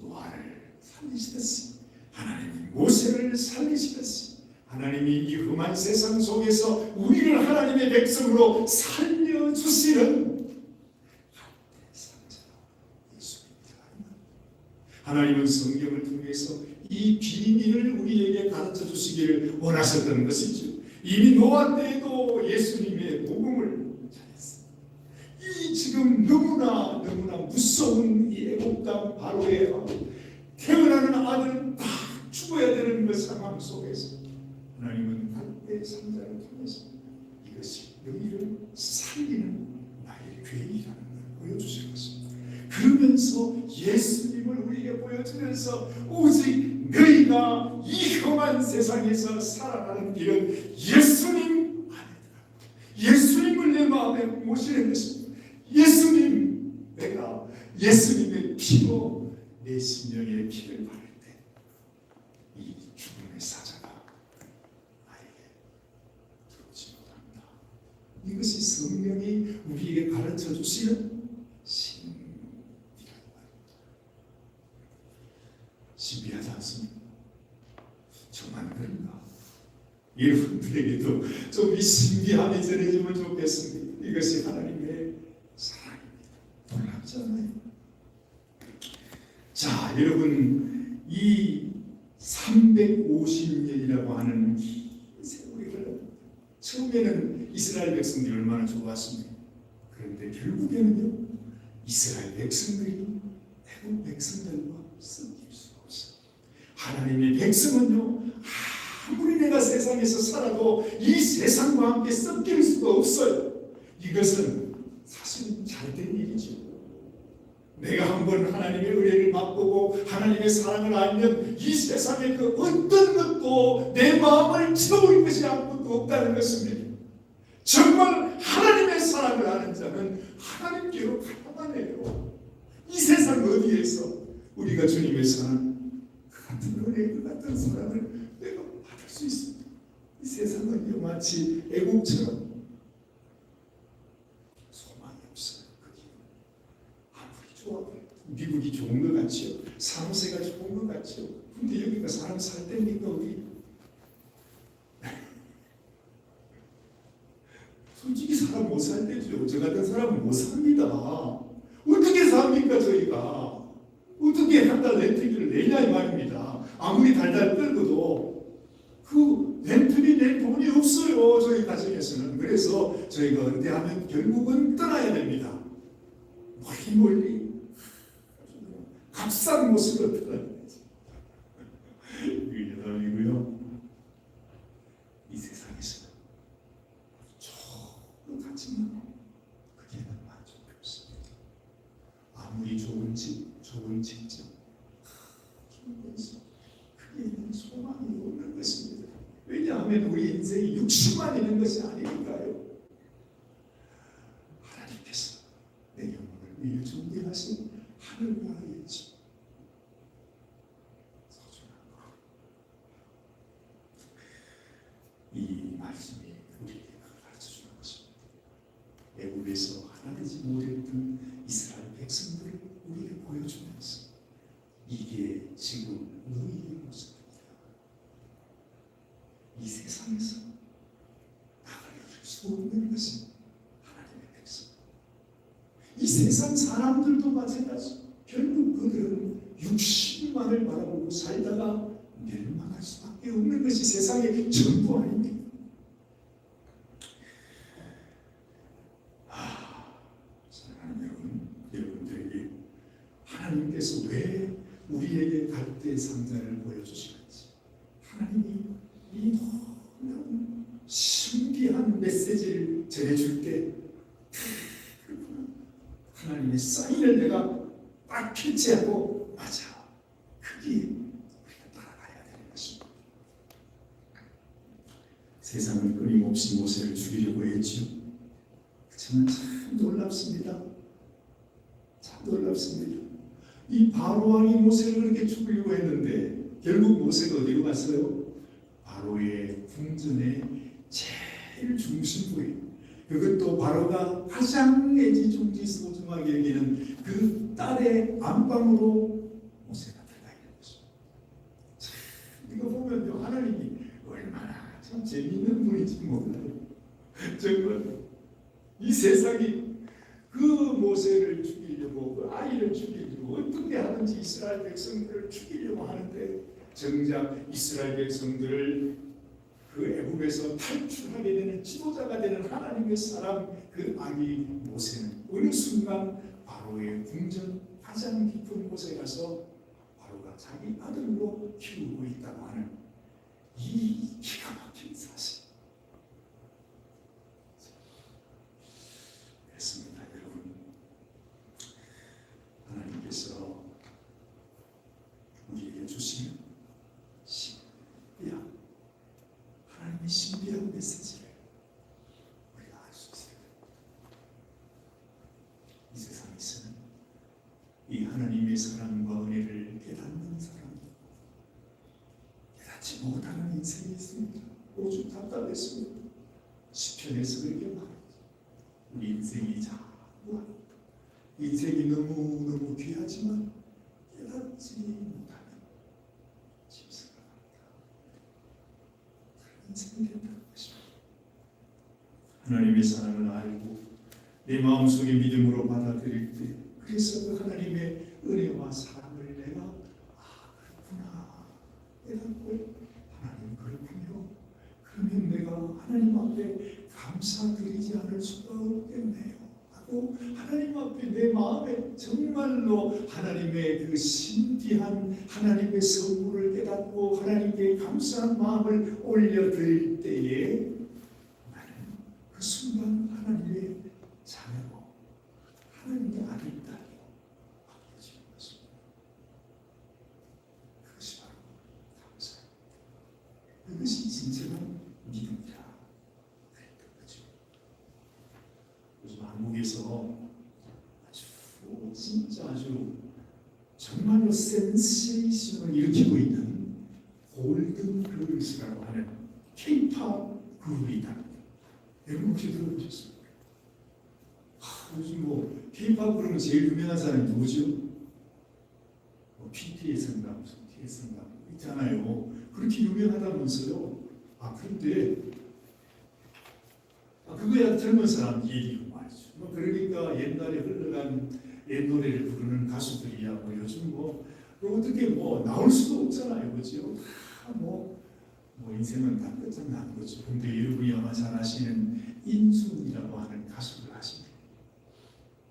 노아를 살리시듯이, 하나님이 모세를 살리시듯이, 하나님이 이 험한 세상 속에서 우리를 하나님의 백성으로 살려주시는 갈대 상자가 예수님입니다. 하나님은 성경을 통해서 이 비밀을 우리에게 가르쳐 주시기를 원하셨던 것이죠. 이미 노아 때에도 예수님의 복음을 전했습니다. 이 지금 너무나 무서운 이 애국 땅 바로에 태어나는 아들은 다 죽어야 되는 그 상황 속에서 하나님은 갈대 상자를 통해서 이것이 너희를 살리는 나의 괴이라는 걸 보여주신 것입니다. 그러면서 예수님을 우리에게 보여주면서 오직 너희가 이 험한 세상에서 살아가는 길은 예수님 안에 들어가. 예수님을 내 마음에 모시는 것입니다. 예수님, 내가 예수님의 피로 내 심령의 피를 바를 때 이 죽음의 사자가 나에게 들어오지 못합니다. 이것이 성령이 우리에게 가르쳐 주시는 신비라는 말입니다. 신비하지 않습니까? 정말 그런가? 여러분들에게도 좀 이 신비함이 전해지면 좋겠습니다. 이것이 하나님의 사랑입니다. 놀랍지 않아요? 자, 여러분, 이 350년이라고 하는 긴 세월을 처음에는 이스라엘 백성들이 얼마나 좋았습니까? 그런데 결국에는요, 이스라엘 백성들이 애국 백성들과 섞일 수가 없어요. 하나님의 백성은요, 아무리 내가 세상에서 살아도 이 세상과 함께 섞일 수가 없어요. 이것은 사실은 잘된 일이죠. 내가 한번 하나님의 은혜를 맛보고 하나님의 사랑을 알면 이 세상의 그 어떤 것도 내 마음을 채울 것이 아무것도 없다는 것입니다. 정말 하나님의 사랑을 아는 자는 하나님께로 가야만 해요. 이 세상 어디에서 우리가 주님의 사랑, 그 같은 은혜, 그 같은 사랑을 내가 받을 수 있습니다. 이 세상은 마치 애국처럼 소망이 없어요. 아무리 좋아도 미국이 좋은 것 같지요. 산호세가 좋은 것 같지요. 근데 여기가 사람 살 때니까 우리 솔직히 사람 못 살 때죠. 저 같은 사람은 못 삽니다. 어떻게 삽니까 저희가? 어떻게 한 달 렌트비를 내냐 이 말입니다. 아무리 달달 끌고도 그 렌트비 낼 돈이 없어요. 저희 가정에서는. 그래서 저희가 은퇴하면 결국은 떠나야 됩니다. 멀리 값싼 모습으로 떠나야 되죠. 그렇다면 우리 인생이 육신만 있는 것이 아니니까요. 하나님께서 내 영혼을 위해 준비하신 하늘나라의 집, 소중한 것. 이 말씀이 우리에게 가르쳐주는 것입니다. 애굽에서 하나되지 못했던 이스라엘 백성들을 우리에게 보여주면서 이게 지금 너희의 모습이다. 이 세상에서 나가릴 수 없는 것이 하나님의 백성. 이 세상 사람들도 마찬가지. 결국 그들은 육신만을 바라보고 살다가 멸망할 수밖에 없는 것이 세상의 전부 아닙니까? 사랑하는 여러분, 여러분들에게 하나님께서 왜 우리에게 갈대 상자를 보여주시는지, 하나님이 이 너무 신비한 메시지를 전해줄 때 하나님의 사인을 내가 딱 캐치하고, 맞아, 그게 우리가 따라가야 되는 것입니다. 세상은 끊임없이 모세를 죽이려고 했지요. 그렇지만 참 놀랍습니다. 참 놀랍습니다. 이 바로왕이 모세를 그렇게 죽이려고 했는데 결국 모세가 어디로 갔어요? 바로의 궁전의 제일 중심부에, 그것도 바로가 가장 애지중지 소중하게 여기는 그 딸의 안방으로 모세가 들어가 있는 것입니다. 참, 이거 보면 하나님이 얼마나 참 재미있는 분인지 몰라요. 정말 이 세상이 그 모세를 죽이려고, 그 아이를 죽이려고 어떻게 하든지 이스라엘 백성들을 죽이려고 하는데, 정작 이스라엘 백성들을 그 애굽에서 탈출하게 되는 지도자가 되는 하나님의 사람, 그 아기 모세는 어느 순간 바로의 궁전 가장 깊은 곳에 가서 바로가 자기 아들로 키우고 있다고 하는 이 기가 막힌 사실. 그렇습니다, 여러분. 하나님께서 우리에게 주시는 신비한, 하나님의 신비한 메시지를 우리가 알 수 있어요. 이 세상에서는 이 하나님의 사랑과 은혜를 깨닫는 사람이 깨닫지 못하는 인생이 있습니다. 오죽 답답했습니다. 시편에서 그렇게 말하죠. 우리 인생이 자꾸 인생이 너무너무 귀하지만 깨닫지 못하는 짐승을 합니다. 그런 인생이 된다는 것입니다. 하나님의 사랑을 알고 내 마음속에 믿음으로 받아들일 때, 그래서 그 하나님의 은혜와 사랑을 내가 그렇구나 깨닫고, 하나님 그렇군요, 그러면 내가 하나님 앞에 감사드리지 않을 수가 없겠네요 하고, 하나님 앞에 내 마음에 정말로 하나님의 그 신비한 하나님의 선물을 깨닫고 하나님께 감사한 마음을 올려드릴 때에, 나는 그 순간 하나님의 자녀로, 하나님의 아들, 딸로 바뀌어지는 것입니다. 그것이 바로 감사입니다. 그것이 진정한 믿음이라 그랬던 거죠. 요즘 한국에서 아주 진짜 아주 정말로 센세이션을 일으키고 있는 골든걸스라고 하는 K-팝 그룹이 있답니다. 여러분 혹시 들어보셨습니까? 요즘 뭐 K-팝 그룹은 제일 유명한 사람이 누구죠? BTS인가 무슨 TS인가 있잖아요. 그렇게 유명하다면서요. 그런데 그거야 젊은 사람 얘기고 말이죠. 그러니까 옛날에 흘러간 옛 노래를 부르는 가수들이야 뭐 요즘 뭐 어떻게 뭐 나올 수도 없잖아요, 그렇죠? 뭐 인생은 다 끝장난 거죠. 근데 여러분이 아마 잘 아시는 인순이라고 하는 가수를 아십니까?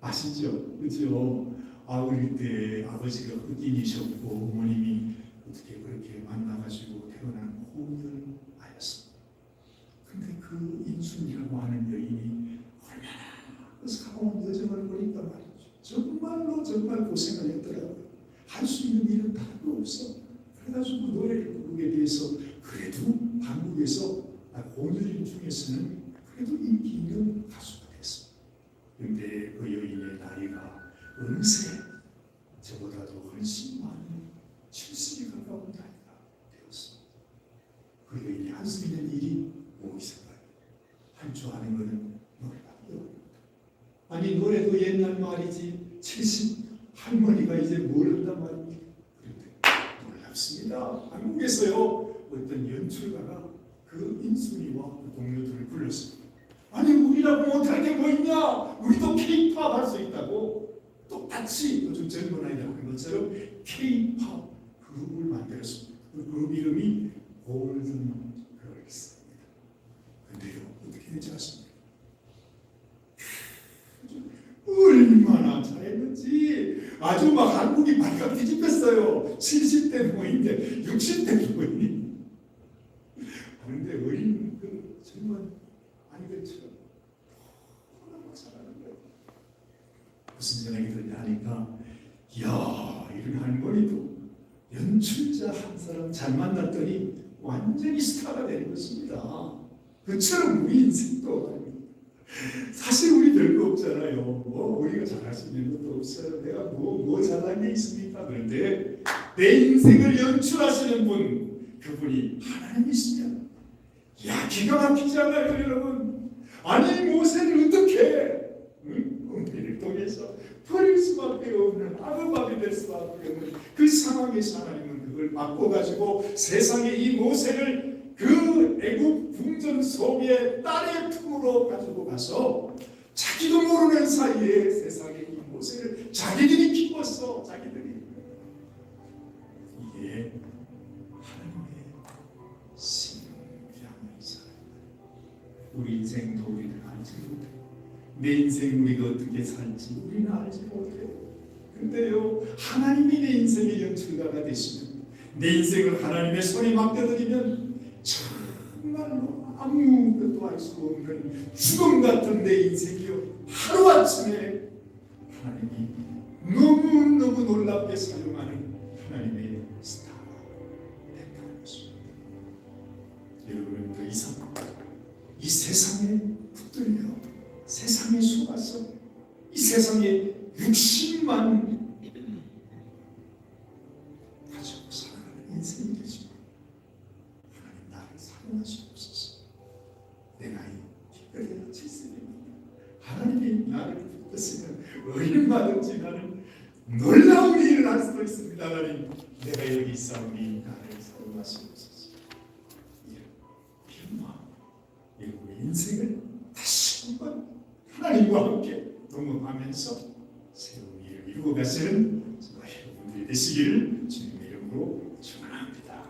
아시죠? 그렇죠? 어릴 때 아버지가 흑인이셨고 어머님이 어떻게 그렇게 만나가지고 태어난 혼혈아였습니다. 근데 그 인순이라고 하는 여인이 얼마나 그 사고한 여정을 보니까 말이죠. 정말 고생을 했더라고요. 할 수 있는 일은 다도 없어. 그래가지고 노래를 부르게 돼서 그래도 한국에서 고녀인 중에서는 그래도 인기 있는 가수가 됐습니다. 그런데 그 여인의 나이가 어느새 저보다도 훨씬 많은 70이 가까운 나이가 되었습니다. 그 여인이 할 수 있는 일이 무엇일까요? 할 줄 아는 것은 노래밖에. 아니 노래도 옛날 말이지 70 할머니가 이제 뭘 한단 말입니까? 그런데 놀랍습니다. 한국에서요 어떤 연출가가 그 인순이와 그 동료들을 불렀습니다. 아니 우리라고 못할 게 뭐 있냐? 우리도 K-팝 할 수 있다고 똑같이 요즘 젊은 아이들 하는 것처럼 K-팝 그룹을 만들었습니다. 그 그룹 이름이 골든 걸스입니다. 근데요 어떻게 되지 않습니까? 얼마나 잘했는지 아주 막 한국이 발칵 뒤집혔어요. 70대 부모인데 60대 부모님. 그런데 어린 그 젊은 아이들처럼 너무 잘하는 거예요. 무슨 생각이 드냐 하니까 이야 이런 할머니도 연출자 한 사람 잘 만났더니 완전히 스타가 되는 것입니다. 그처럼 우리 인생도 사실 우리 별거 없잖아요. 우리가 잘할 수 있는 것도 없어요. 내가 뭐 잘한 게 있습니까? 그런데 내 인생을 연출하시는 분, 그분이 하나님이시냐? 야 기가 막히지 않아요 여러분? 아니 모세를 어떻게 은혜를 통해서 버릴 수밖에 없는 아르바비 될 수밖에 없는 그 상황에서 하나님은 그걸 바꿔가지고 세상에 이 모세를 그 애국 궁전 속에 딸의 품으로 가지고 가서 자기도 모르는 사이에 세상에 이 모세를 자기들이 키웠어. 자기들이. 이게 하나님의 신비한 사람. 우리 인생도 우리는 알지 못해. 내 인생 우리가 어떻게 살지 우리는 알지 못해. 근데요 하나님이 내 인생의 연출가가 되시면 내 인생을 하나님의 손에 맡겨드리면 정말로 아무것도 알 수 없는 죽음 같은 내 인생이요 하루아침에 하나님이 너무너무 놀랍게 사용하는 하나님의 스타가 됐다는 것입니다. 여러분은 더 이상 이 세상에 붙들려 세상에 속아서 이 세상에 60만 가지고 살아가는 인생이 되지 하나님 나를 사용하시옵소서. 내가 이 기껏해야 70입니다. 하나님이 나를 붙드시면 얼마든지 나는 놀라운 일을 할 수도 있습니다. 하나님 내가 여기 있사오니 나를 사용하시옵소서. 이런 마음 여러분의 인생을 다시 한번 하나님과 함께 동업하면서 새로운 일을 이루고 가시는 정말 여러분들이 되시기를 주님의 이름으로 축원합니다.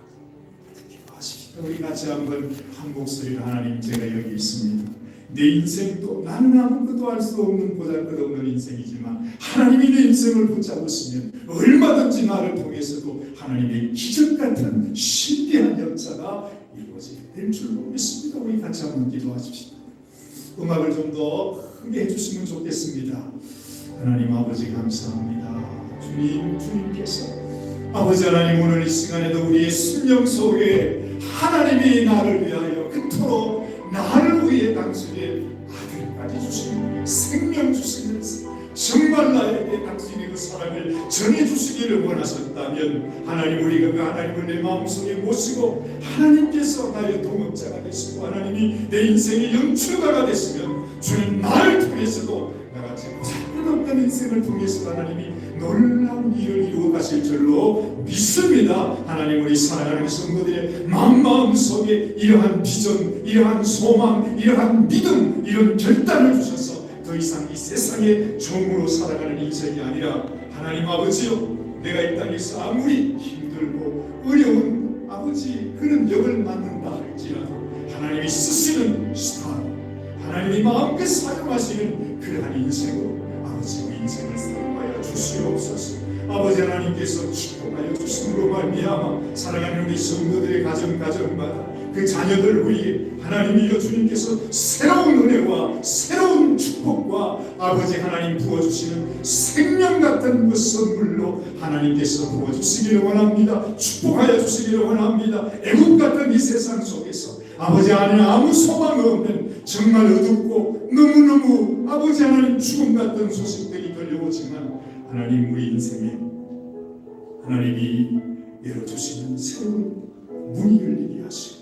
기도하십시오. 우리 같이 한번 한 목소리로 하나님 제가 여기 있습니다. 내 인생도 나는 아무것도 알 수 없는 보잘것없는 인생이지만 하나님이 내 인생을 붙잡으시면 얼마든지 나를 통해서도 하나님의 기적같은 신비한 역사가 이루어지게 될 줄로 믿습니다. 우리 같이 한번 기도하십시오. 음악을 좀 더 크게 해주시면 좋겠습니다. 하나님 아버지 감사합니다. 주님께서 아버지 하나님 오늘 이 시간에도 우리의 심령 속에 하나님이 나를 위하여 그토록 나를 위해 당신의 아들까지 주시는 생명 주시면서 정말 나에게 당신의 그 사랑을 전해주시기를 원하셨다면 하나님 우리가 그 하나님을 내 마음속에 모시고 하나님께서 나의 동업자가 되시고 하나님이 내 인생의 연출가가 되시면 주님 나를 통해서도 나같이 보잘것없는 인생을 통해서 하나님이 놀라운 일을 이루어 가실 줄로 믿습니다. 하나님 우리 사랑하는 성도들의 마음속에 이러한 비전, 이러한 소망, 이러한 믿음, 이런 결단을 주셔서 더 이상 이 세상의 종으로 살아가는 인생이 아니라 하나님 아버지요 내가 이 땅에서 아무리 힘들고 어려운 아버지 그런 역을 맡는다 할지라도 하나님이 쓰시는 스타 하나님이 마음껏 사용하시는 그러한 인생으로 아버지 그 인생을 사용하여 주시옵소서. 아버지 하나님께서 축복하여 주심으로 말미암아 사랑하는 우리 성도들의 가정마다 그 자녀들 위해 하나님이여 주님께서 새로운 은혜와 새로운 축복과 아버지 하나님 부어주시는 생명 같은 그 선물로 하나님께서 부어주시기를 원합니다. 축복하여 주시기를 원합니다. 애국 같은 이 세상 속에서 아버지 안에 아무 소망 없는 정말 어둡고 너무너무 아버지 하나님 죽음 같은 소식들이 들려오지만 하나님 우리 인생에 하나님이 열어주시는 새로운 문이 열리게 하시고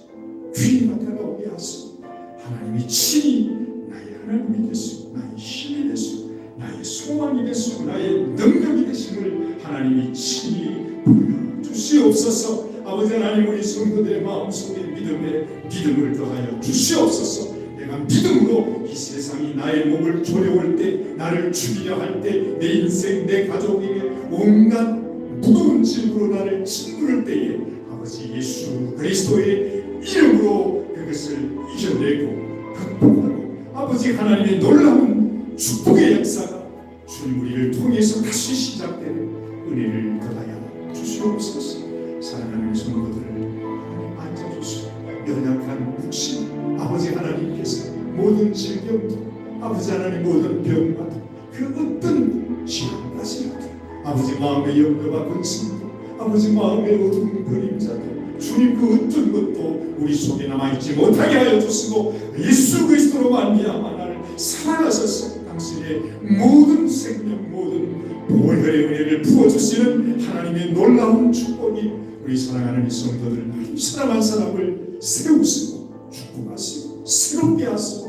귀가 다가오게 하시고 하나님이 친히 나의 하나님이 되시고 나의 힘이 되시고 나의 소망이 되시고 나의 능력이 되심을 하나님이 친히 보여주시옵소서. 아버지 하나님 우리 성도들의 마음속에 믿음을 더하여 주시옵소서. 내가 믿음으로 이 세상이 나의 몸을 조려올 때 나를 죽이려 할 때 내 인생 내 가족에게 온갖 무거운 짐으로 나를 짓누를 때에 아버지 예수 그리스도의 이름으로 그것을 이겨내고 극복하고 아버지 하나님의 놀라운 축복의 역사가 주님 우리를 통해서 다시 시작되는 은혜를 더하여 주시옵소서. 사랑하는 성도들을 하나님 앉아주시고 연약한 육신 아버지 하나님께서 모든 질병도 아버지 하나님 모든 병마다 그 어떤 질환까지라도 아버지 마음의 염려와 근심도 아버지 마음의 어두운 그림자도 주님 그 어떤 것도 우리 속에 남아있지 못하게 하여 주시고 예수 그리스도로 말미암아 나를 살아나셔서 당신의 모든 생명 모든 보혈의 은혜를 부어주시는 하나님의 놀라운 축복이 우리 사랑하는 이 성도들 한 사람 한 사람을 세우시고 축복하시고 새롭게 하시고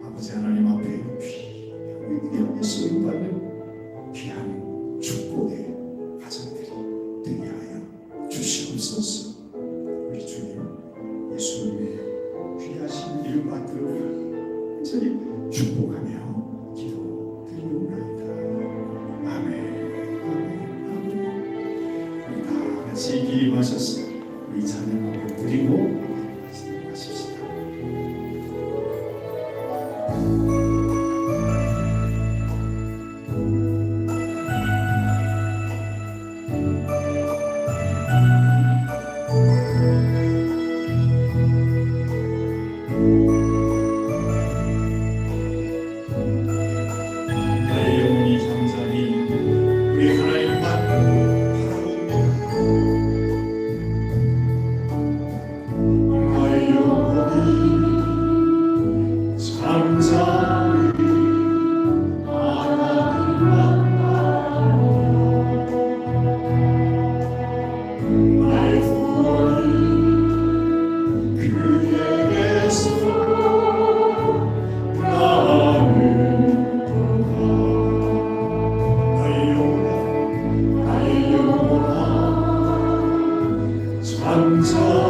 아버지 하나님 앞에 귀하게 쓰임받는 귀한 축복의 가정들이 되게 하여 주시옵소서. 우리 주님 예수님의 귀하신 이름 받들어 완전히 축복하며 기도드리옵나이다. 아멘. 우리 다 같이 기립하셔서 우리 찬양하고 드리고 말씀하십시다. 감사